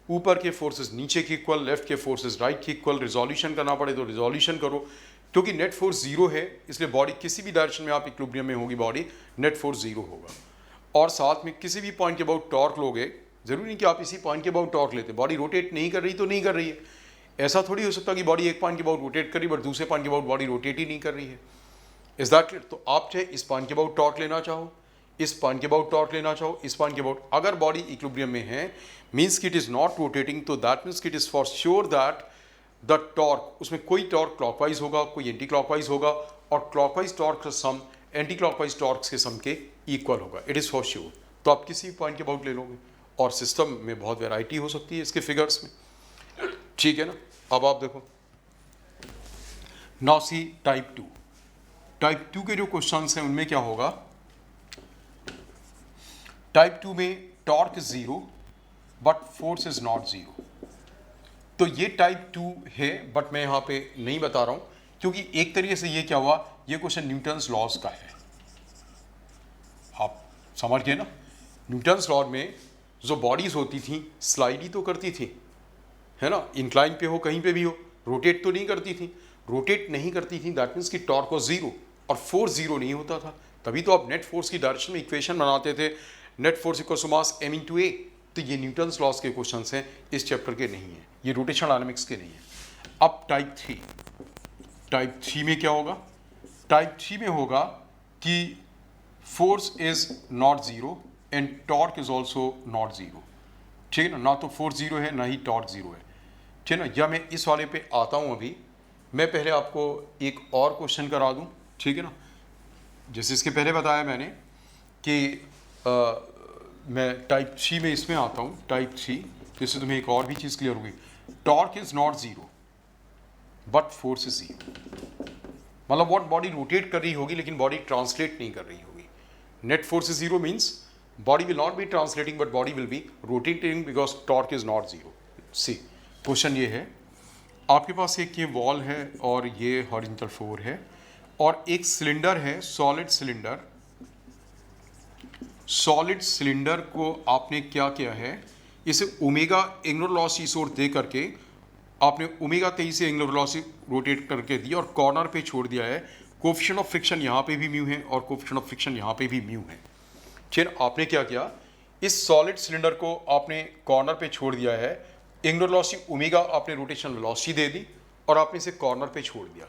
ऊपर के फोर्सेस नीचे की इक्वल, लेफ्ट के फोर्सेस राइट की इक्वल, रिजोल्यूशन करना पड़े तो रिजोल्यूशन करो, क्योंकि नेट फोर्स जीरो है इसलिए बॉडी किसी भी डायरेक्शन में आप इक्विलिब्रियम में होगी, बॉडी नेट फोर्स जीरो होगा। और साथ में किसी भी पॉइंट के अबाउट टॉर्क लोगे, जरूरी नहीं कि आप इसी पॉइंट के अबाउट टॉर्क लेते, बॉडी रोटेट नहीं कर रही तो नहीं कर रही है। ऐसा थोड़ी हो सकता कि बॉडी एक पॉइंट के अबाउट रोटेट कर रही बट दूसरे पॉइंट के अबाउट बॉडी रोटेट ही नहीं कर रही है। Is that clear? तो आप चाहे इस पॉइंट के अबाउट टॉर्क लेना चाहो, इस पॉइंट के अबाउट टॉर्क लेना चाहो, इस पॉइंट के अबाउट, अगर बॉडी इक्विलिब्रियम में है मीन्स कि इट इज नॉट रोटेटिंग, तो दैट मीन्स कि it is for sure that the torque, उसमें कोई टॉर्क क्लॉकवाइज होगा, कोई एंटी क्लॉकवाइज होगा, और क्लॉकवाइज टॉर्क का सम एंटी क्लॉकवाइज टॉर्क के सम के इक्वल होगा, इट इज फॉर श्योर। तो आप किसी भी पॉइंट के अबाउट ले लोगे, और सिस्टम में बहुत वैरायटी हो सकती है इसके फिगर्स में, ठीक है ना। अब आप देखो नाउ सी टाइप 2। टाइप 2 के जो क्वेश्चंस हैं उनमें क्या होगा, टाइप 2 में torque is zero but force is not zero. तो ये टाइप 2 है बट मैं यहाँ पे नहीं बता रहा हूँ, क्योंकि एक तरीके से ये क्या हुआ, ये क्वेश्चन न्यूटन्स लॉज का है, आप समझ गए ना। न्यूटन्स लॉ में जो बॉडीज होती थी स्लाइड ही तो करती थी, है ना, इंक्लाइन पे हो कहीं पे भी हो, रोटेट तो नहीं करती थी। रोटेट नहीं करती थी दैट मीन्स कि टॉर्क वाज जीरो और फोर्स जीरो नहीं होता था, तभी तो आप नेट फोर्स की डायरेक्शन में इक्वेशन बनाते थे, net force equal to mass m into A. तो ये न्यूटन्स लॉज के क्वेश्चंस हैं, इस चैप्टर के नहीं है, ये रोटेशन डायनामिक्स के नहीं है। अब टाइप 3, टाइप 3 में क्या होगा, टाइप 3 में होगा कि force is not zero and torque is also not zero, ठीक है ना, ना तो फोर्स जीरो है ना ही टॉर्क जीरो है, ठीक है ना। या मैं इस वाले पे आता हूँ, अभी मैं पहले आपको एक और क्वेश्चन करा दूँ, ठीक है ना। जैसे इसके पहले बताया मैंने कि मैं टाइप 3 में इसमें आता हूँ, टाइप 3, जिससे तुम्हें एक और भी चीज़ क्लियर होगी, torque is not zero but force is zero. मतलब व्हाट, बॉडी रोटेट कर रही होगी लेकिन बॉडी ट्रांसलेट नहीं कर रही होगी। Net force is zero means body will not be translating but body will be rotating because torque is not zero। See question ये है, आपके पास एक ये वॉल है और ये हॉरिजॉन्टल फ्लोर है और एक सिलेंडर है, सॉलिड सिलेंडर। सॉलिड सिलेंडर को आपने क्या किया है, इसे ओमेगा एंगुलर वेलोसिटी सोर्स दे करके आपने ओमेगा 23 से एंगुलर वेलोसिटी रोटेट करके दी और कॉर्नर पे छोड़ दिया है। कोएफिशिएंट ऑफ फ्रिक्शन यहाँ पे भी म्यू है और कोएफिशिएंट ऑफ फ्रिक्शन यहाँ पे भी म्यू है। फिर आपने क्या किया, इस सॉलिड सिलेंडर को आपने कॉर्नर पे छोड़ दिया है, एंगुलर वेलोसिटी ओमेगा आपने रोटेशनल वेलोसिटी दे दी और आपने इसे कॉर्नर पे छोड़ दिया,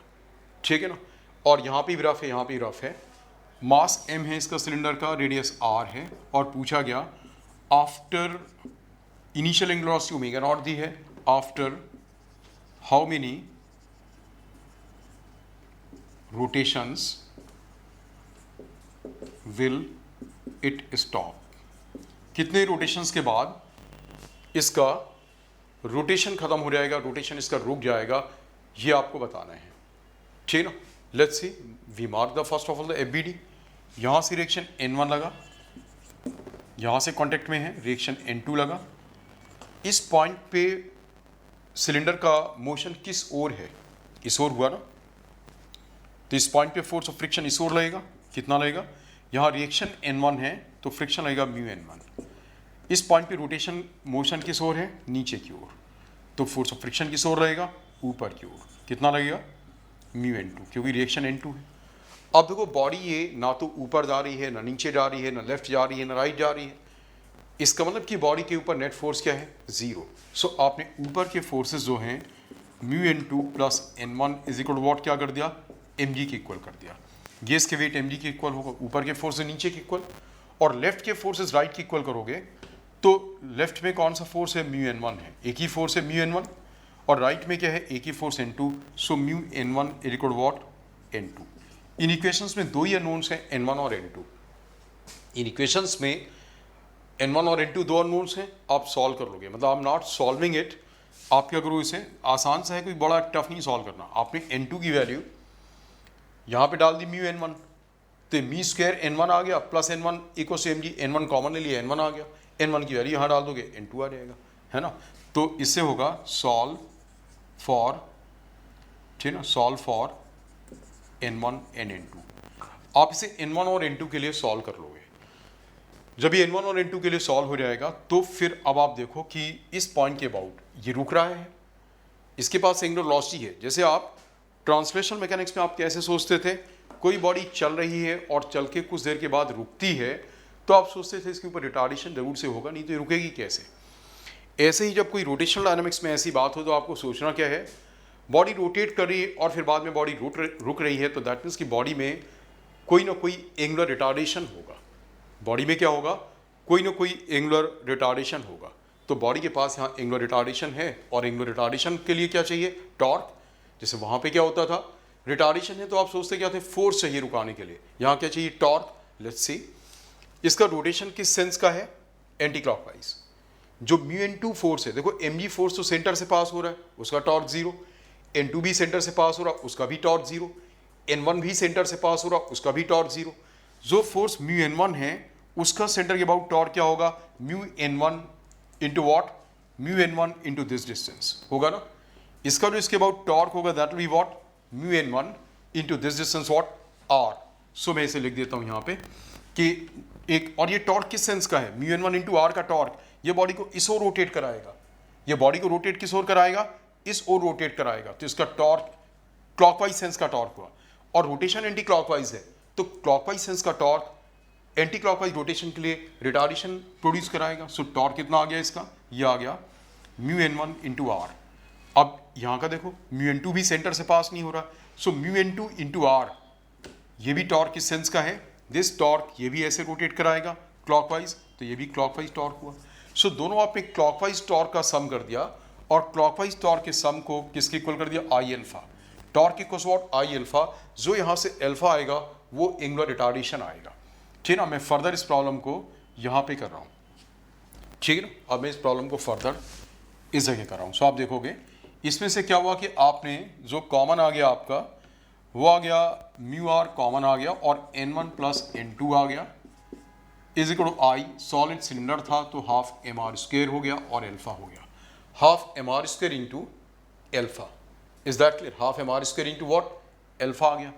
ठीक है ना। और यहाँ पे भी रफ है, यहाँ पे भी रफ है, मास m है इसका सिलेंडर का, रेडियस r है, और पूछा गया after initial angular velocity omega naught दी है, after how many rotations will it stop. कितने रोटेशंस के बाद इसका रोटेशन खत्म हो जाएगा, रोटेशन इसका रुक जाएगा, ये आपको बताना है, ठीक ना। Let's see, we mark the first of all the FBD. यहाँ से रिएक्शन N1 लगा, यहाँ से कांटेक्ट में है, रिएक्शन N2 लगा। इस पॉइंट पे सिलेंडर का मोशन किस ओर है, इस ओर हुआ ना, तो इस पॉइंट पे फोर्स ऑफ फ्रिक्शन इस ओर लगेगा, कितना लगेगा, यहाँ रिएक्शन N1 है तो फ्रिक्शन लगेगा म्यू N1। इस पॉइंट पे रोटेशन मोशन किस ओर है, नीचे की ओर, तो फोर्स ऑफ फ्रिक्शन किस ओर रहेगा, ऊपर की ओर, कितना लगेगा, म्यू N2, क्योंकि रिएक्शन N2 है। अब देखो बॉडी ये ना तो ऊपर जा रही है, ना नीचे जा रही है, ना लेफ्ट जा रही है, ना राइट जा रही है, इसका मतलब कि बॉडी के ऊपर नेट फोर्स क्या है, जीरो। सो आपने ऊपर के फोर्सेस जो हैं mu N2 plus N1 is equal what क्या कर दिया, mg के इक्वल कर दिया। ये इसके वेट mg के इक्वल होगा, ऊपर के फोर्स नीचे के इक्वल, और लेफ्ट के फोर्सेस राइट के इक्वल करोगे तो लेफ्ट में कौन सा फोर्स है, म्यू N1 है, एक ही फोर्स है म्यू N1, और राइट में क्या है, एक ही force N2। So mu N1 is equal what, N2। इन इक्वेशंस में दो ही अननोन्स हैं, N1 और N2। इन इक्वेशंस में N1 और N2 दो अननोन्स हैं, आप सॉल्व कर लोगे, मतलब I am not solving it, आप क्या करो, इसे आसान सा है, कोई बड़ा टफ नहीं सॉल्व करना। आपने N2 की वैल्यू यहाँ पे डाल दी म्यू N1, तो मी स्क्वायर N1 आ गया plus N1 equal to mg, N1 common ले लिया, N1 आ गया, N1 की वैल्यू यहाँ डाल दोगे, N2 आ जाएगा, है ना। तो इससे होगा सॉल्व फॉर, ठीक ना, solve for N1 and N2। आप इसे N1 और N2 के लिए सॉल्व कर लोगे। जब ये N1 और N2 के लिए सॉल्व हो जाएगा तो फिर अब आप देखो कि इस पॉइंट के अबाउट ये रुक रहा है, इसके पास एंगुलर वेलोसिटी है। जैसे आप ट्रांसलेशनल मैकेनिक्स में आप कैसे सोचते थे, कोई बॉडी चल रही है और चल के कुछ देर के बाद रुकती है, तो आप सोचते थे इसके ऊपर रिटार्डेशन जरूर से होगा, नहीं तो ये रुकेगी कैसे। ऐसे ही जब कोई रोटेशनल डायनामिक्स में ऐसी बात हो तो आपको सोचना क्या है, बॉडी रोटेट कर रही है और फिर बाद में बॉडी रुक रही है, तो दैट मीन्स कि बॉडी में कोई ना कोई एंगुलर रिटार्डेशन होगा, बॉडी में क्या होगा, कोई ना कोई एंगुलर रिटार्डेशन होगा। तो बॉडी के पास यहाँ एंगुलर रिटार्डेशन है, और एंगुलर रिटार्डेशन के लिए क्या चाहिए, टॉर्क। जैसे वहाँ पे क्या होता था, रिटार्डेशन है तो आप सोचते क्या थे, फोर्स चाहिए रुकाने के लिए, यहाँ क्या चाहिए, टॉर्क। लेट्स सी, इसका रोटेशन किस सेंस का है, एंटी क्लॉकवाइज। जो म्यू N2 फोर्स है, देखो mg फोर्स तो सेंटर से पास हो रहा है, उसका टॉर्क जीरो, N2 भी सेंटर से पास हो रहा है, उसका भी टॉर्क जीरो, N1 भी सेंटर से पास हो रहा है, उसका भी टॉर्क जीरो। जो फोर्स म्यू N1 है उसका सेंटर के अबाउट टॉर्क क्या होगा, mu N1 into what, mu N1 into this distance होगा ना। इसका जो इसके अबाउट टॉर्क होगा that will be what, mu N1 into this distance what, R. So मैं इसे लिख देता हूँ यहाँ पे कि एक, और ये टॉर्क किस सेंस का है, म्यू N1 इंटू आर का टॉर्क, ये बॉडी को इस ओर रोटेट कराएगा, ये बॉडी को रोटेट किस ओर कराएगा, इस ओर रोटेट कराएगा, तो इसका टॉर्क क्लॉकवाइज सेंस का टॉर्क हुआ, और रोटेशन एंटी क्लॉकवाइज है तो क्लॉकवाइज सेंस का टॉर्क एंटी क्लॉकवाइज रोटेशन के लिए रिटार्डेशन प्रोड्यूस कराएगा। सो टॉर्क कितना आ गया इसका, ये आ गया म्यू N1 इंटू आर। अब यहाँ का देखो म्यू N2 भी सेंटर से पास नहीं हो रहा, so mu N2 into are, ये भी टॉर्क किस सेंस का है, दिस टॉर्क, ये भी ऐसे रोटेट कराएगा क्लॉकवाइज, तो ये भी क्लॉकवाइज टॉर्क हुआ। सो दोनों आपने क्लॉकवाइज टॉर्क का सम कर दिया, और क्लॉकवाइज टॉर्क के सम को किसके इक्वल कर दिया, आई alpha. Torque equals what, I alpha. जो यहाँ से अल्फा आएगा वो एंगुलर रिटार्डेशन आएगा, ठीक है ना। मैं फर्दर इस प्रॉब्लम को यहाँ पे कर रहा हूँ, ठीक है ना। अब मैं इस प्रॉब्लम को फर्दर इस जगह कर रहा हूँ। सो आप देखोगे इसमें से क्या हुआ कि आपने जो कॉमन आ गया आपका, वो आ गया म्यू आर कॉमन आ गया, और N1 प्लस N2 आ गया is equal to I. Solid cylinder था तो हाफ mr स्क्वायर हो गया और अल्फा हो गया, half mr square into alpha. Is that clear, half mr square into what, alpha आ गया।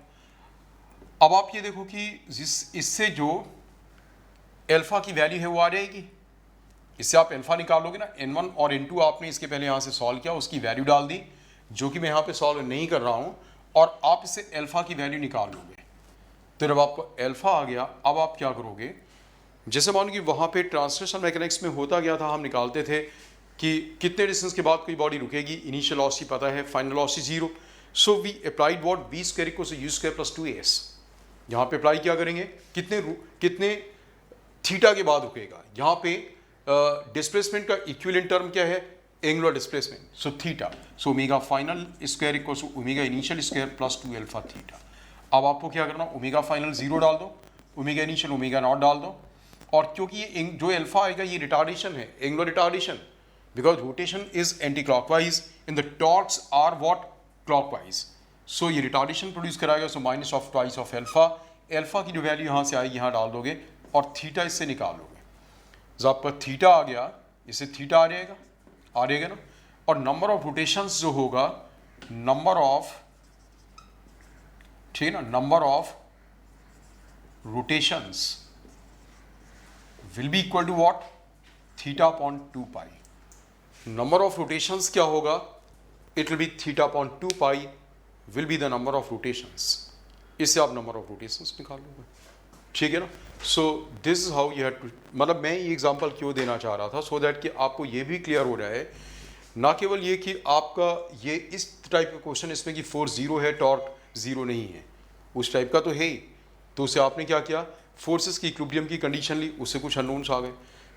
अब आप ये देखो कि इससे जो अल्फा की वैल्यू है वो आ जाएगी, इससे आप अल्फा निकालोगे ना। N1 और N2 आपने इसके पहले यहाँ से सॉल्व किया, उसकी वैल्यू डाल दी, जो कि मैं यहाँ पे सॉल्व नहीं कर रहा हूँ, और आप इससे अल्फा की वैल्यू निकाल लोगे। तो जब आपको अल्फा आ गया, अब आप क्या करोगे, जैसे मान कि वहाँ पे ट्रांसलेशनल मैकेनिक्स में होता गया था, हम निकालते थे कि कितने डिस्टेंस के बाद कोई बॉडी रुकेगी, इनिशियल वेलोसिटी पता है, final velocity zero. So we applied what, v square equals to u square plus 2as। यहाँ पे अप्लाई क्या करेंगे, कितने थीटा के बाद रुकेगा। यहाँ पे डिस्प्लेसमेंट का इक्विवेलेंट टर्म क्या है, angular displacement, so theta. So omega final square equals to omega initial square plus 2 alpha theta. अब आपको क्या करना, ओमेगा फाइनल जीरो डाल दो, ओमेगा इनिशियल ओमेगा नॉट डाल दो, और क्योंकि ये जो अल्फा आएगा ये रिटार्डेशन है, angular retardation, because rotation is anticlockwise and the torques are what clockwise, so ये रिटार्डेशन प्रोड्यूस कराएगा, so minus of twice of alpha, alpha की जो वैल्यू यहाँ से आएगी यहाँ डाल दोगे और थीटा इससे निकाल लोगे, जब आपका थीटा आ गया इससे थीटा आ जाएगा ना, और नंबर ऑफ रोटेशंस जो होगा, नंबर ऑफ, ठीक है ना, number of rotations will be equal to what, theta upon 2 pi, number of rotations क्या होगा, it will be theta upon 2 pi will be the number of rotations, इससे आप number of rotations निकाल लोगे, ठीक है ना। So this is how you have to, मतलब मैं ये एग्जांपल क्यों देना चाह रहा था, सो दैट कि आपको ये भी क्लियर हो जाए, ना केवल ये कि आपका ये इस टाइप का क्वेश्चन इसमें कि फोर्स जीरो है टॉर्क जीरो नहीं है, उस टाइप का तो है ही, तो उसे आपने क्या किया, फोर्सेस की इक्विलिब्रियम की कंडीशन ली, उससे कुछ अननोन्स आ गए,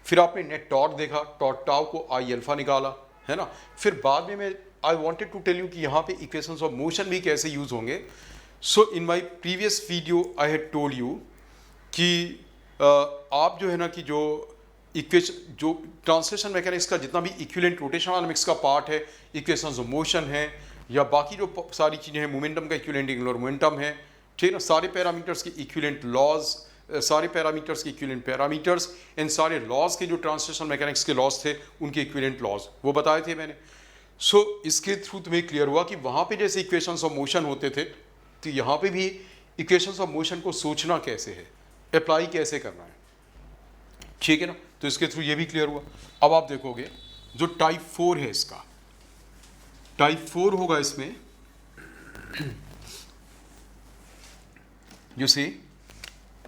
फिर आपने नेट टॉर्क देखा, टॉर्क टाउ को आई अल्फा निकाला, है ना, फिर बाद में मैं I wanted to tell you कि यहाँ पे इक्वेशंस ऑफ मोशन भी कैसे यूज होंगे। So in my previous video I had told you कि आप जो है ना कि जो इक्वेशन, जो ट्रांसलेशन मैकेनिक्स का जितना भी इक्विवेलेंट रोटेशन डायनामिक्स का पार्ट है, इक्वेशंस ऑफ मोशन है, या बाकी जो सारी चीज़ें हैं, मोमेंटम का इक्विवेलेंट एंगुलर मोमेंटम है, ठीक है ना, सारे पैरामीटर्स के इक्विवेलेंट लॉज, सारे पैरामीटर्स के इक्विवेलेंट पैरामीटर्स, इन सारे लॉज के जो ट्रांसलेशन मैकेनिक्स के लॉज थे उनके इक्विवेलेंट लॉज वो बताए थे मैंने। सो इसके थ्रू तुम्हें क्लियर हुआ कि वहाँ पे जैसे इक्वेशंस ऑफ मोशन होते थे, तो यहाँ पे भी इक्वेशंस ऑफ मोशन को सोचना कैसे है, अप्लाई कैसे करना है, ठीक है ना, तो इसके थ्रू ये भी क्लियर हुआ। अब आप देखोगे जो टाइप 4 है, इसका टाइप 4 होगा, इसमें यू सी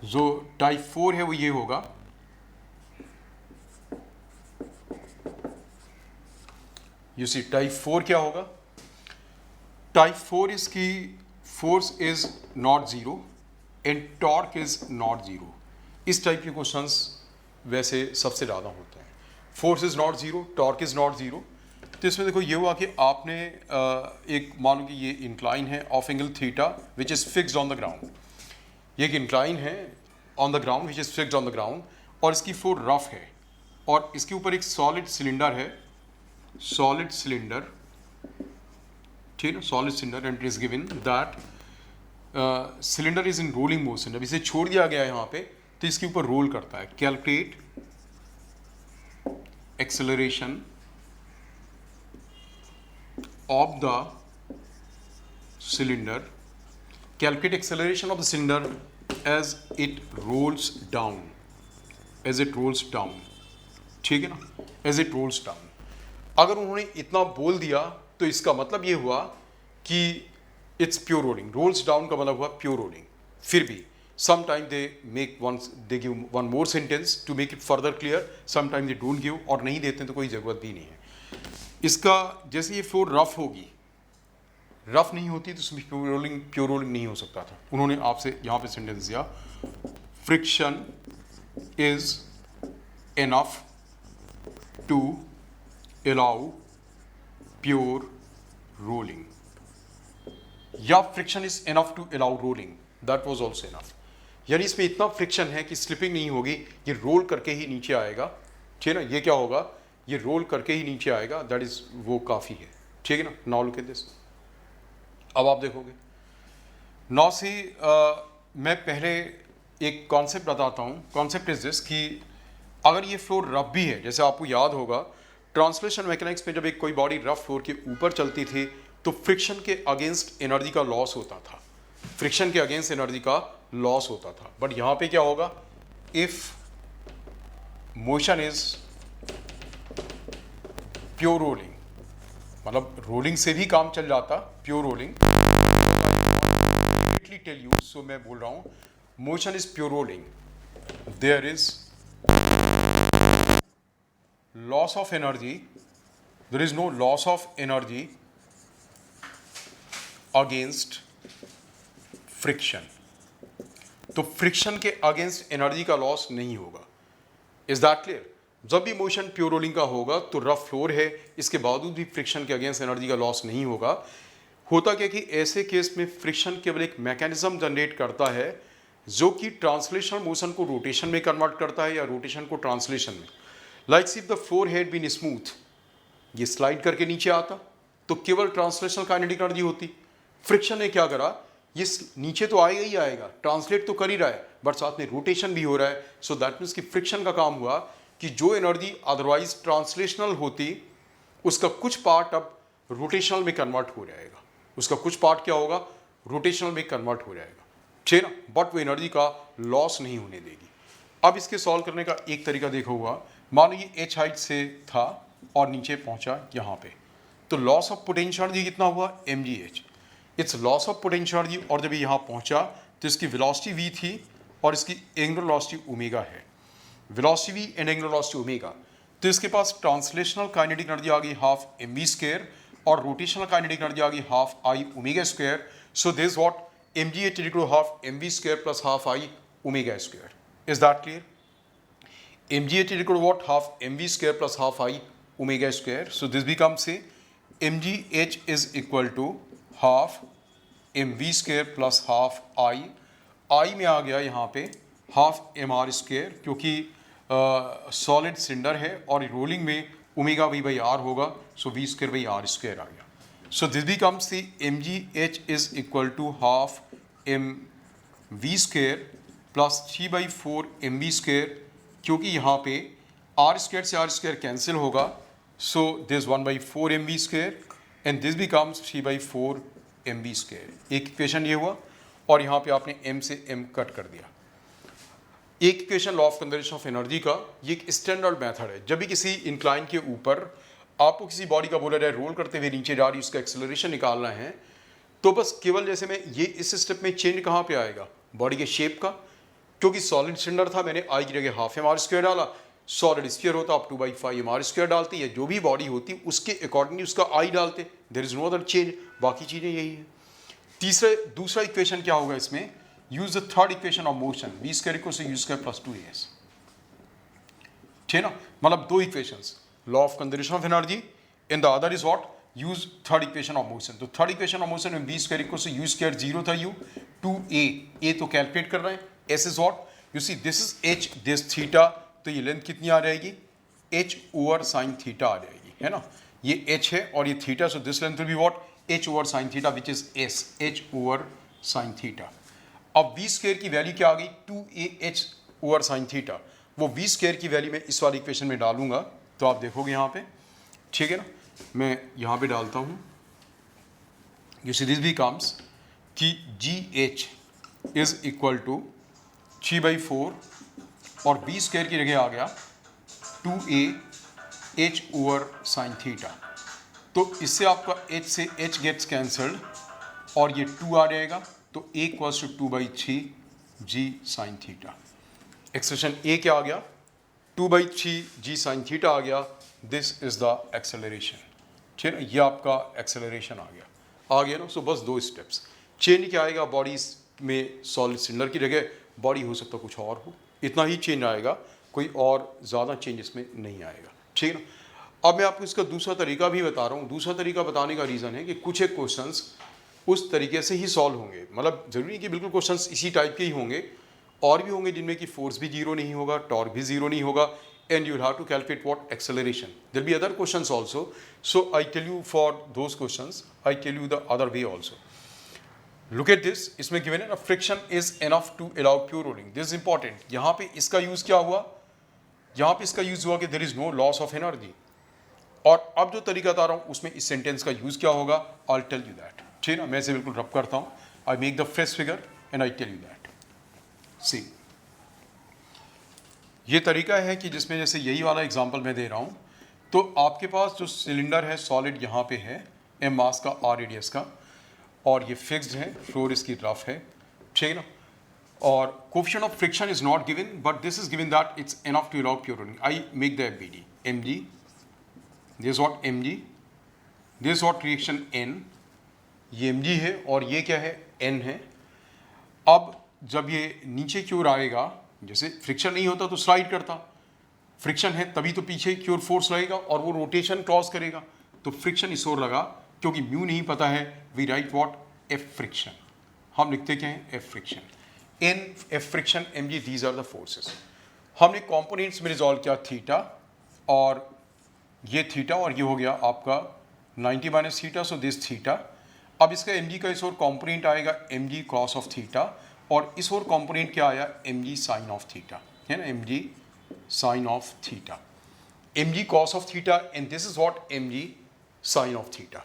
जो टाइप 4 है वो ये होगा, यू सी टाइप 4 क्या होगा, टाइप 4 इसकी force is not zero and torque is not zero, इस टाइप के क्वेश्चंस वैसे सबसे ज़्यादा होते हैं, force is not zero, torque is not zero. तो इसमें देखो ये हुआ कि आपने एक मान लो कि ये इंक्लाइन है of angle theta which is fixed on the ground, ये एक इंक्लाइन है on the ground which is fixed on the ground, और इसकी फ्लोर रफ है, और इसके ऊपर एक सॉलिड सिलेंडर है, सॉलिड सिलेंडर, ठीक है, solid cylinder, and it is given that cylinder is in rolling motion. जब इसे छोड़ दिया गया है यहाँ पे तो इसके ऊपर रोल करता है। Calculate acceleration of the cylinder, calculate acceleration of the cylinder as it rolls down, as it rolls down, ठीक है ना, एज इट रोल्स डाउन। अगर उन्होंने इतना बोल दिया तो इसका मतलब ये हुआ कि it's pure rolling, rolls down का मतलब हुआ प्योर रोलिंग। फिर भी sometime they make one, they give one more sentence to make it further clear, sometime they don't give, और नहीं देते तो कोई ज़रूरत भी नहीं है इसका। जैसे ये फ्लोर रफ होगी, रफ नहीं होती तो उसमें प्योर रोलिंग नहीं हो सकता था। उन्होंने आपसे यहाँ पे सेंटेंस दिया, friction is enough to allow pure rolling, या friction is enough to allow rolling, that was also enough. यानी इसमें इतना फ्रिक्शन है कि स्लिपिंग नहीं होगी, ये रोल करके ही नीचे आएगा, ठीक है ना, ये क्या होगा, ये रोल करके ही नीचे आएगा, दैट इज, वो काफ़ी है, ठीक है ना। नाउ लुक एट दिस, अब आप देखोगे नाउ सी, मैं पहले एक कॉन्सेप्ट बताता हूँ। कॉन्सेप्ट इज दिस कि अगर ये फ्लोर रफ भी है, जैसे आपको याद होगा ट्रांसलेशन मैकेनिक्स में जब एक कोई बॉडी रफ फ्लोर के ऊपर चलती थी तो फ्रिक्शन के अगेंस्ट एनर्जी का लॉस होता था, फ्रिक्शन के अगेंस्ट एनर्जी का लॉस होता था। बट यहाँ पे क्या होगा, if motion is pure rolling, मतलब रोलिंग से भी काम चल जाता, pure rolling, tell you, so मैं बोल रहा हूँ motion is pure rolling, there is loss of energy, there is no loss of energy against friction, तो फ्रिक्शन के अगेंस्ट एनर्जी का लॉस नहीं होगा। Is that clear? जब भी मोशन प्योर रोलिंग का होगा तो रफ फ्लोर है, इसके बावजूद भी फ्रिक्शन के अगेंस्ट एनर्जी का लॉस नहीं होगा। होता क्या कि ऐसे केस में फ्रिक्शन केवल एक मैकेनिज्म जनरेट करता है जो कि ट्रांसलेशनल मोशन को रोटेशन में कन्वर्ट करता है या रोटेशन को ट्रांसलेशन में। Like if the forehead been smooth, ये स्लाइड करके नीचे आता तो केवल ट्रांसलेशनल काइनेटिक एनर्जी होती। फ्रिक्शन ने क्या करा, ये नीचे तो आएगा ही आएगा, ट्रांसलेट तो कर ही रहा है, बट साथ में रोटेशन भी हो रहा है। सो दैट मीन्स कि फ्रिक्शन का काम हुआ कि जो एनर्जी अदरवाइज ट्रांसलेशनल होती उसका कुछ पार्ट अब रोटेशनल में कन्वर्ट हो जाएगा, उसका कुछ पार्ट क्या होगा, रोटेशनल में कन्वर्ट हो जाएगा, ठीक है ना, बट वो एनर्जी का लॉस नहीं होने देगी। अब इसके सॉल्व करने का एक तरीका देखा हुआ, मान लो ये h हाइट से था और नीचे पहुंचा यहाँ पे, तो लॉस ऑफ पोटेंशियल एनर्जी कितना हुआ, mgh, it's loss of potential energy. और जब यहाँ पहुंचा तो इसकी वेलोसिटी v थी और इसकी एंगुलर वेलोसिटी ओमेगा है, velocity v and angular velocity omega. तो इसके पास ट्रांसलेशनल काइनेटिक एनर्जी आ गई हाफ mv स्क्वायर और रोटेशनल काइनेटिक एनर्जी आ गई half i omega square. So this what mgh equal to half mv square plus half i omega square. Is that clear? mgh equal to what, half mv square plus half i omega square. So this becomes say mgh is equal to half mv square plus half i में आ गया यहाँ पे half mr square, क्योंकि solid cylinder है और rolling में omega v by R होगा, so v square by R square आ गया। So this becomes the mgh is equal to half mv square plus 3/4 mv square, क्योंकि यहाँ पे आर स्क्वायर से आर स्क्वायर कैंसिल होगा, so this 1/4 mv square and this becomes 3/4 mv square. एक equation ये हुआ और यहाँ पे आपने m से m कट कर दिया। एक equation law of conservation of energy का ये एक स्टैंडर्ड मेथड है। जब भी किसी इंक्लाइन के ऊपर आपको किसी बॉडी का बोला जाए रोल करते हुए नीचे जा रही, उसका एक्सेलरेशन निकालना है, तो बस केवल जैसे मैं ये इस स्टेप में चेंज कहाँ पे आएगा, बॉडी के शेप का, क्योंकि सॉलिड सिलेंडर था, मैंने आई की जगह हाफ mr स्क्वायर डाला, सॉलिड स्फीयर होता आप 2/5 mr स्क्वायर डालते, या जो भी बॉडी होती उसके अकॉर्डिंगली उसका आई डालते, there is no other change, बाकी चीज़ें यही है। दूसरा इक्वेशन क्या होगा इसमें, use the third equation of motion, v square equals to u square plus 2as, ठीक है ना, मतलब दो equations, law of conservation of energy and the other is what, use third equation of motion. तो third equation of motion में v square equals to u square, 0 था u, 2a तो calculate कर रहे हैं, s is what, you see this is h, this theta, तो ये length कितनी आ जाएगी, h ओवर साइन थीटा आ जाएगी, है ना, ये h है और ये theta, so this length will be what, h over sine theta which is s, h over sine theta. अब v स्क्वायर की वैल्यू क्या आ गई, 2ah ओवर साइन थीटा, वो v स्क्वायर की वैल्यू मैं इस वाली इक्वेशन में डालूंगा तो आप देखोगे यहाँ पे, ठीक है ना, मैं यहाँ पे डालता हूँ, यू सी दिस बिकम्स कि gh इज इक्वल टू 3/4 और v स्क्वायर की जगह आ गया 2ah ओवर साइन थीटा, तो इससे आपका h से h गेट्स कैंसल्ड और ये 2 आ जाएगा, तो a equals to 2/3 g sine theta. Expression a क्या आ गया, 2/3 g साइन थीटा आ गया, दिस इज द एक्सेलरेशन, ठीक है, ये आपका एक्सेलरेशन आ गया ना। सो बस दो स्टेप्स, चेंज क्या आएगा, बॉडी में सॉलिड सिलेंडर की जगह बॉडी हो सकता कुछ और हो, इतना ही चेंज आएगा, कोई और ज़्यादा चेंज इसमें नहीं आएगा, ठीक है ना। अब मैं आपको इसका दूसरा तरीका भी बता रहा हूँ। दूसरा तरीका बताने का रीज़न है कि कुछ एक क्वेश्चंस उस तरीके से ही सॉल्व होंगे, मतलब जरूरी नहीं कि बिल्कुल क्वेश्चंस इसी टाइप के ही होंगे, और भी होंगे जिनमें कि फोर्स भी जीरो नहीं होगा, टॉर्क भी जीरो नहीं होगा, and you will have to calculate what, acceleration. There be other questions also, so I tell you for those questions, I tell you the other way also. Look at this, इसमें given है ना, friction is enough to allow pure rolling, this is important. यहाँ पे इसका use क्या हुआ, यहाँ पे इसका यूज हुआ कि there is no loss of energy, और अब जो तरीका बता रहा हूँ उसमें इस सेंटेंस का यूज क्या होगा, आई टेल यू दैट, ठीक है ना। मैं इसे बिल्कुल रब करता हूँ, I make the fresh figure and I tell you that. See, ये तरीका है कि जिसमें जैसे यही वाला एग्जांपल मैं दे रहा हूँ, तो आपके पास जो सिलेंडर है सॉलिड यहाँ पे है, m मास का, r रेडियस का, और ये फिक्स्ड है, फ्लोर इसकी रफ है, ठीक है ना, और coefficient of friction is not given, but this is given that it's enough to allow pure rolling. I make the FBD, mg, this what mg, this what reaction n, ये mg है और ये क्या है, n है। अब जब ये नीचे की ओर आएगा, जैसे फ्रिक्शन नहीं होता तो स्लाइड करता, फ्रिक्शन है तभी तो पीछे की ओर फोर्स लगेगा और वो रोटेशन क्रॉस करेगा, तो फ्रिक्शन इस ओर लगा, क्योंकि म्यू नहीं पता है, we write what, F friction, हम लिखते क्या हैं, F friction. N F friction mg, these are the forces. हमने कंपोनेंट्स में रिजॉल्व किया थीटा, और ये थीटा और ये हो गया आपका 90 minus theta, so this theta. अब इसका mg का इस और कंपोनेंट आएगा mg cos ऑफ थीटा, और इस और कंपोनेंट क्या आया mg साइन ऑफ थीटा, है ना, mg sine of theta, mg cos of theta, and this is what mg sin of theta.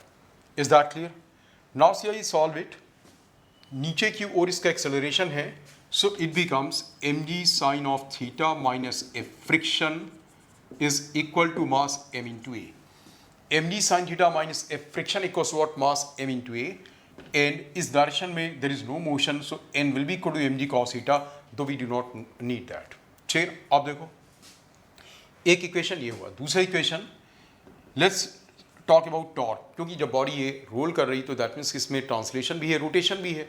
Is that clear? Now see how you solve it. नीचे की ओर इसका एक्सेलरेशन है, so it becomes mg sin of theta minus F friction is equal to mass m into a. mg sin theta minus F friction equals what? Mass m into a. And इस direction में there is no motion, so n will be equal to mg cos theta, though we do not need that. ठीक है, अब देखो एक equation ये हुआ. दूसरा equation, let's talk about torque, क्योंकि जब बॉडी ये रोल कर रही तो दैट मीन्स इसमें ट्रांसलेशन भी है, रोटेशन भी है.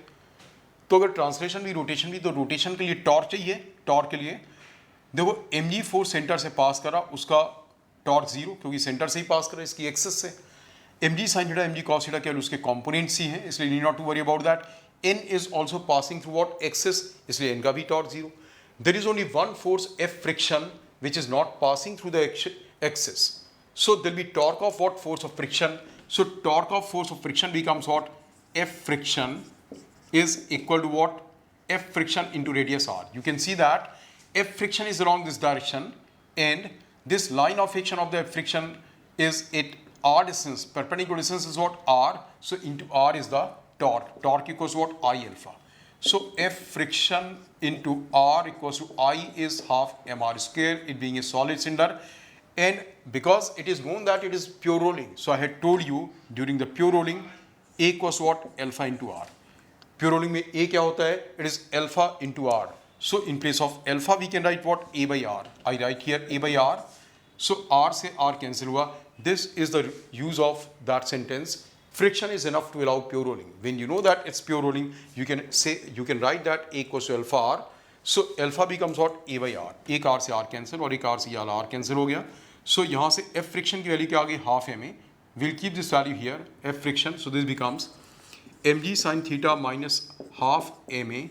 तो अगर ट्रांसलेशन भी रोटेशन भी, तो रोटेशन के लिए टॉर्क चाहिए. टॉर्क के लिए देखो mg फोर्स सेंटर से पास करा, उसका टॉर्क जीरो, क्योंकि सेंटर से ही पास करा इसकी एक्सिस से. mg sin theta mg cos theta केवल उसके कंपोनेंट्स ही हैं, इसलिए need not to worry about that. n is also passing through what? Axis, इसलिए n का भी torque zero. There is only one force F friction which is not passing through the axis. So there will be torque of what? Force of friction. So torque of force of friction becomes what? F friction is equal to what? F friction into radius r. You can see that F friction is along this direction, and this line of action of the F friction is at r distance. Perpendicular distance is what? R. So into r is the torque. Torque equals what? I alpha. So F friction into R equals to I is half mr square, it being a solid cylinder. And because it is known that it is pure rolling, so I had told you during the pure rolling A equals what? Alpha into R. Pure rolling में A क्या होता है? It is alpha into R. So in place of alpha we can write what? A by R. I write here A by R. So R से R cancel हुआ. This is the use of that sentence. Friction is enough to allow pure rolling. When you know that it's pure rolling, you can say, you can write that A equals to alpha R. So alpha becomes what? A by R. एक R से R cancel, और एक R से ये R cancel हो गया. So यहाँ से F friction की वैल्यू क्या आ गई? Half ma. We'll keep this value here, F friction. So this becomes mg sin theta minus half ma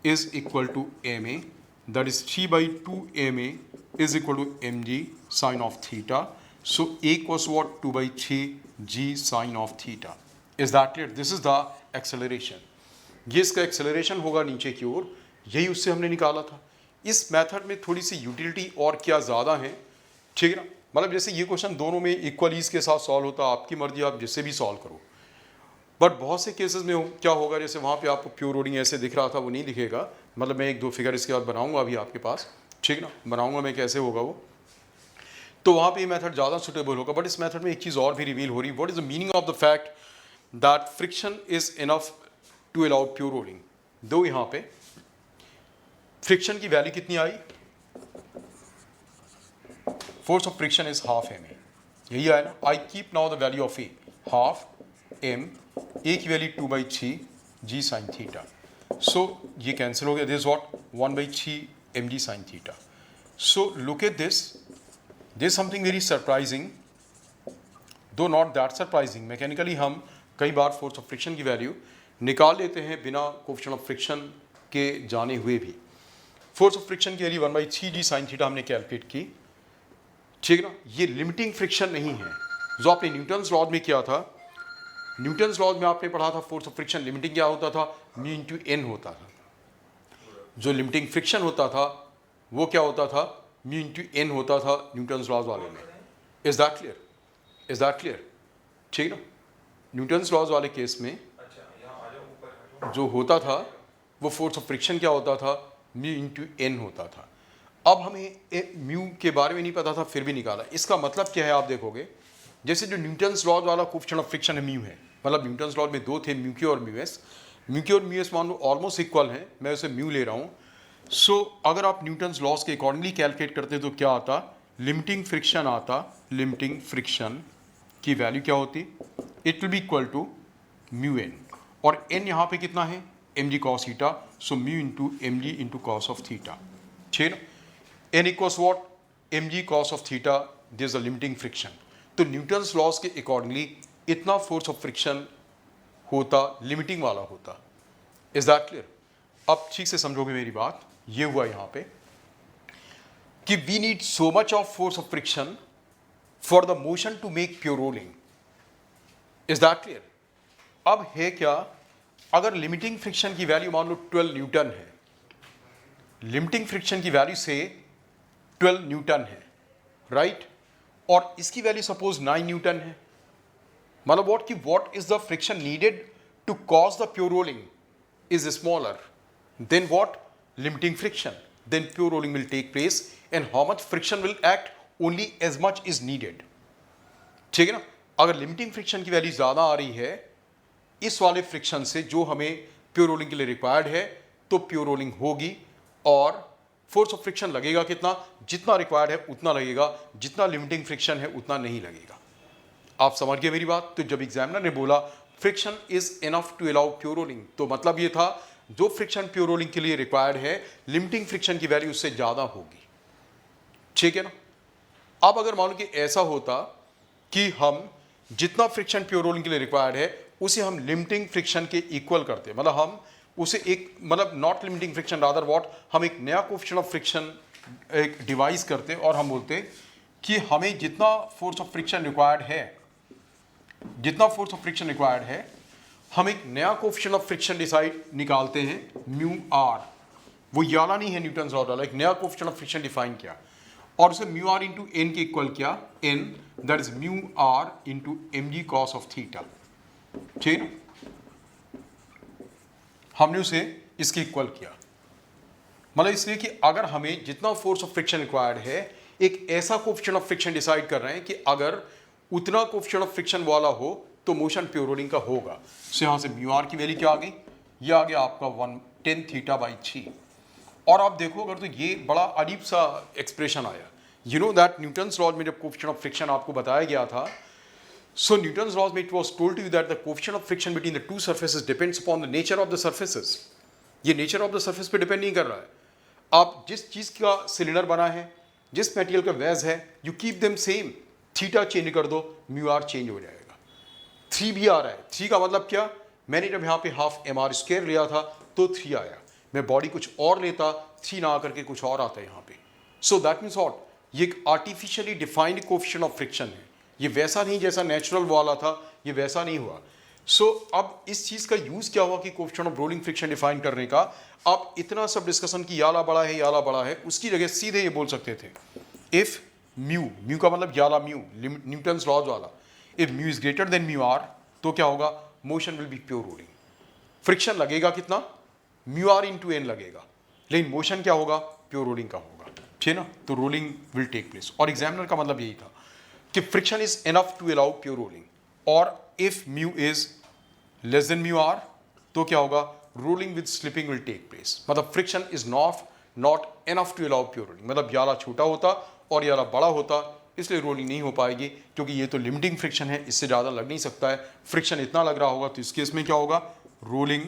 is equal to ma. That is 3 by 2 ma is equal to mg sin of theta. So A equals what? 2 by 3 g sin of theta. Is that clear? This is the acceleration. ये इसका acceleration होगा नीचे की ओर, यही उससे हमने निकाला था. इस मेथड में थोड़ी सी यूटिलिटी और क्या ज़्यादा है, ठीक है ना. मतलब जैसे ये क्वेश्चन दोनों में इक्वल ईज के साथ सॉल्व होता, आपकी मर्जी, आप जिससे भी सॉल्व करो. बट बहुत से केसेस में क्या होगा, जैसे वहाँ पे आपको प्योर रोलिंग ऐसे दिख रहा था, वो नहीं दिखेगा. मतलब मैं एक दो फिगर इसके बाद बनाऊंगा अभी आपके पास, ठीक ना, बनाऊंगा मैं कैसे होगा वो, तो वहाँ पे ये मेथड ज़्यादा सुटेबल होगा. बट इस मेथड में एक चीज़ और भी रिवील हो रही है. What is the meaning of the fact that friction is enough to allow pure rolling. दो यहाँ पे फ्रिक्शन की वैल्यू कितनी आई? Force of friction is half M A, यही आया ना. I keep now the value of A half M, A की value 2 by 3 ji sine theta. So ये कैंसिल हो गया. This what? 1 by 3 M G sine theta. So look at this. This is something very surprising, though not that surprising. Mechanically हम कई बार force of friction की value निकाल लेते हैं बिना कोएफिशिएंट ऑफ फ्रिक्शन के जाने हुए भी. फोर्स ऑफ फ्रिक्शन की value 1 by 3 ji sine theta हमने कैलकुलेट की, ठीक ना. ये लिमिटिंग फ्रिक्शन नहीं है जो आपने न्यूटन्स लॉ में किया था. न्यूटन्स लॉ में आपने पढ़ा था फोर्स ऑफ फ्रिक्शन लिमिटिंग क्या होता था? म्यू इंटू एन होता था. जो लिमिटिंग फ्रिक्शन होता था वो क्या होता था? म्यू इंटू एन होता था न्यूटन्स लॉज वाले में. Is that clear? Is that clear? ठीक ना. न्यूटन्स लॉज वाले केस में जो होता था वो फोर्स ऑफ फ्रिक्शन क्या होता था? म्यू इंटू एन होता था. अब हमें म्यू के बारे में नहीं पता था, फिर भी निकाला. इसका मतलब क्या है आप देखोगे, जैसे जो न्यूटन्स लॉज वाला कोएफिशिएंट ऑफ फ्रिक्शन है म्यू है, मतलब न्यूटन्स लॉज में दो थे, म्यू क्यू और म्यू एस. म्यू क्यू और म्यू एस मान लो ऑलमोस्ट इक्वल हैं, मैं उसे म्यू ले रहा हूँ. सो अगर आप न्यूटन्स लॉज के अकॉर्डिंगली कैलकुलेट करते तो क्या आता? लिमिटिंग फ्रिक्शन आता. लिमिटिंग फ्रिक्शन की वैल्यू क्या होती? It will be equal to mu N, और एन यहाँ पे कितना है? M g cos theta. So mu into m g into cos of theta, ठीक ना. N equals what? M g cos of theta. This a limiting friction. तो Newton's laws के accordingly इतना फोर्स ऑफ फ्रिक्शन होता, limiting वाला होता. Is that clear? अब ठीक से समझोगे मेरी बात, ये हुआ यहां पे कि we need so much of force of friction for the motion to make pure rolling. Is that clear? अब है क्या, अगर लिमिटिंग फ्रिक्शन की वैल्यू मान लो 12 न्यूटन है, लिमिटिंग फ्रिक्शन की वैल्यू से 12 न्यूटन है, राइट, और इसकी वैल्यू सपोज 9 न्यूटन है, मतलब what is the friction needed to cause the pure rolling is smaller than what, limiting friction, then pure rolling will take place and how much friction will act, only as much is needed. ठीक है ना? अगर limiting friction की value ज्यादा आ रही है इस वाले फ्रिक्शन से जो हमें प्योर रोलिंग के लिए रिक्वायर्ड है, तो प्योर रोलिंग होगी और फोर्स ऑफ फ्रिक्शन लगेगा कितना, जितना रिक्वायर्ड है उतना लगेगा, जितना लिमिटिंग फ्रिक्शन है उतना नहीं लगेगा। आप समझ गए मेरी बात? तो जब एग्जामिनर ने बोला friction is enough to allow pure rolling, तो मतलब ये था जो फ्रिक्शन प्योर रोलिंग के लिए रिक्वायर्ड है, लिमिटिंग फ्रिक्शन की वैल्यू उससे ज्यादा होगी। ठीक है ना? अब अगर मान लो कि ऐसा होता कि हम जितना फ्रिक्शन प्योर रोलिंग के लिए रिक्वायर्ड है उसे हम लिमिटिंग फ्रिक्शन के इक्वल करते, मतलब हम उसे एक, मतलब not limiting friction rather what, हम एक नया कोएफिशिएंट ऑफ फ्रिक्शन एक डिवाइस करते और हम बोलते कि हमें जितना फोर्स ऑफ फ्रिक्शन रिक्वायर्ड है, जितना फोर्स ऑफ फ्रिक्शन रिक्वायर्ड है, हम एक नया कोएफिशिएंट ऑफ फ्रिक्शन डिसाइड निकालते हैं म्यू आर, वो ये वाला नहीं है न्यूटन लॉ वाला, एक नया कोएफिशिएंट ऑफ फ्रिक्शन डिफाइन किया और उसे म्यू आर इंटू एन के इक्वल किया, N that is mu r into m g cos of theta. ठीक, हमने उसे इसके इक्वल किया, मतलब इसलिए कि अगर हमें जितना फोर्स ऑफ फ्रिक्शन रिक्वायर्ड है, एक ऐसा कोएफिशिएंट ऑफ फ्रिक्शन डिसाइड कर रहे हैं कि अगर उतना कोएफिशिएंट ऑफ फ्रिक्शन वाला हो तो मोशन प्योर रोलिंग का होगा। सो यहां से म्यू आर की वैल्यू क्या आ गई, ये आ गया आपका 110 थीटा बाई 3। और आप देखो अगर, तो ये बड़ा अजीब सा एक्सप्रेशन आया, you know that Newton's laws में जब कोएफिशिएंट ऑफ फ्रिक्शन आपको बताया गया था, so Newton's laws में it was told to you that the coefficient of friction between the two surfaces depends upon the nature of the surfaces। ये nature of the surface पे depend नहीं कर रहा है, आप जिस चीज का सिलेंडर बना है, जिस मटेरियल का वेज है, you keep them same, theta change कर दो म्यू आर चेंज हो जाएगा। 3 भी आ रहा है, 3 का मतलब क्या, मैंने जब यहाँ पे हाफ एम आर स्क्वायर लिया था तो 3 आया, मैं बॉडी कुछ और लेता 3 ना आकर के कुछ और आता है यहाँ पे। सो दैट मीन्स व्हाट, ये एक artificially defined coefficient of friction है, ये वैसा नहीं जैसा नेचुरल वाला था, ये वैसा नहीं हुआ। सो अब इस चीज का यूज क्या हुआ कि coefficient of rolling friction define करने का, आप इतना सब डिस्कशन की याला बड़ा है याला बड़ा है, उसकी जगह सीधे ये बोल सकते थे इफ म्यू, म्यू का मतलब याला म्यू, न्यूटन्स लॉज वाला, if mu is greater than mu are तो क्या होगा, motion will be pure rolling. Friction लगेगा कितना, म्यू आर इंटू एन लगेगा, लेकिन मोशन क्या होगा, प्योर रोलिंग का होगा। ठीक है ना? तो रोलिंग विल टेक प्लेस, और एग्जामिनर का मतलब यही था कि friction is enough to allow pure rolling, और if mu is less than mu are तो क्या होगा, rolling with slipping will take place. मतलब friction is not enough to allow pure rolling, मतलब याला छोटा होता और याला बड़ा होता, इसलिए रोलिंग नहीं हो पाएगी, क्योंकि ये तो लिमिटिंग फ्रिक्शन है, इससे ज़्यादा लग नहीं सकता है। फ्रिक्शन इतना लग रहा होगा तो इस केस में क्या होगा, रोलिंग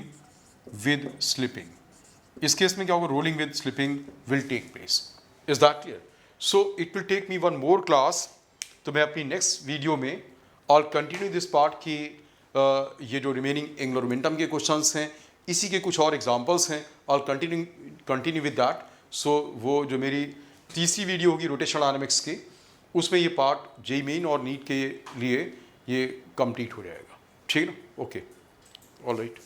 विद स्लिपिंग। इस केस में क्या होगा, rolling with slipping will take place. Is that clear? So it will take me one more class, तो मैं अपनी नेक्स्ट वीडियो में और कंटिन्यू दिस पार्ट की ये जो रिमेनिंग एंगुलर मोमेंटम के क्वेश्चंस हैं, इसी के कुछ और एग्जांपल्स हैं, और कंटिन्यू विद दैट। सो वो जो मेरी तीसरी वीडियो होगी रोटेशनल डायनामिक्स की, उसमें ये पार्ट जेईई मेन और नीट के लिए ये कंप्लीट हो जाएगा। ठीक है ना? Okay, all right.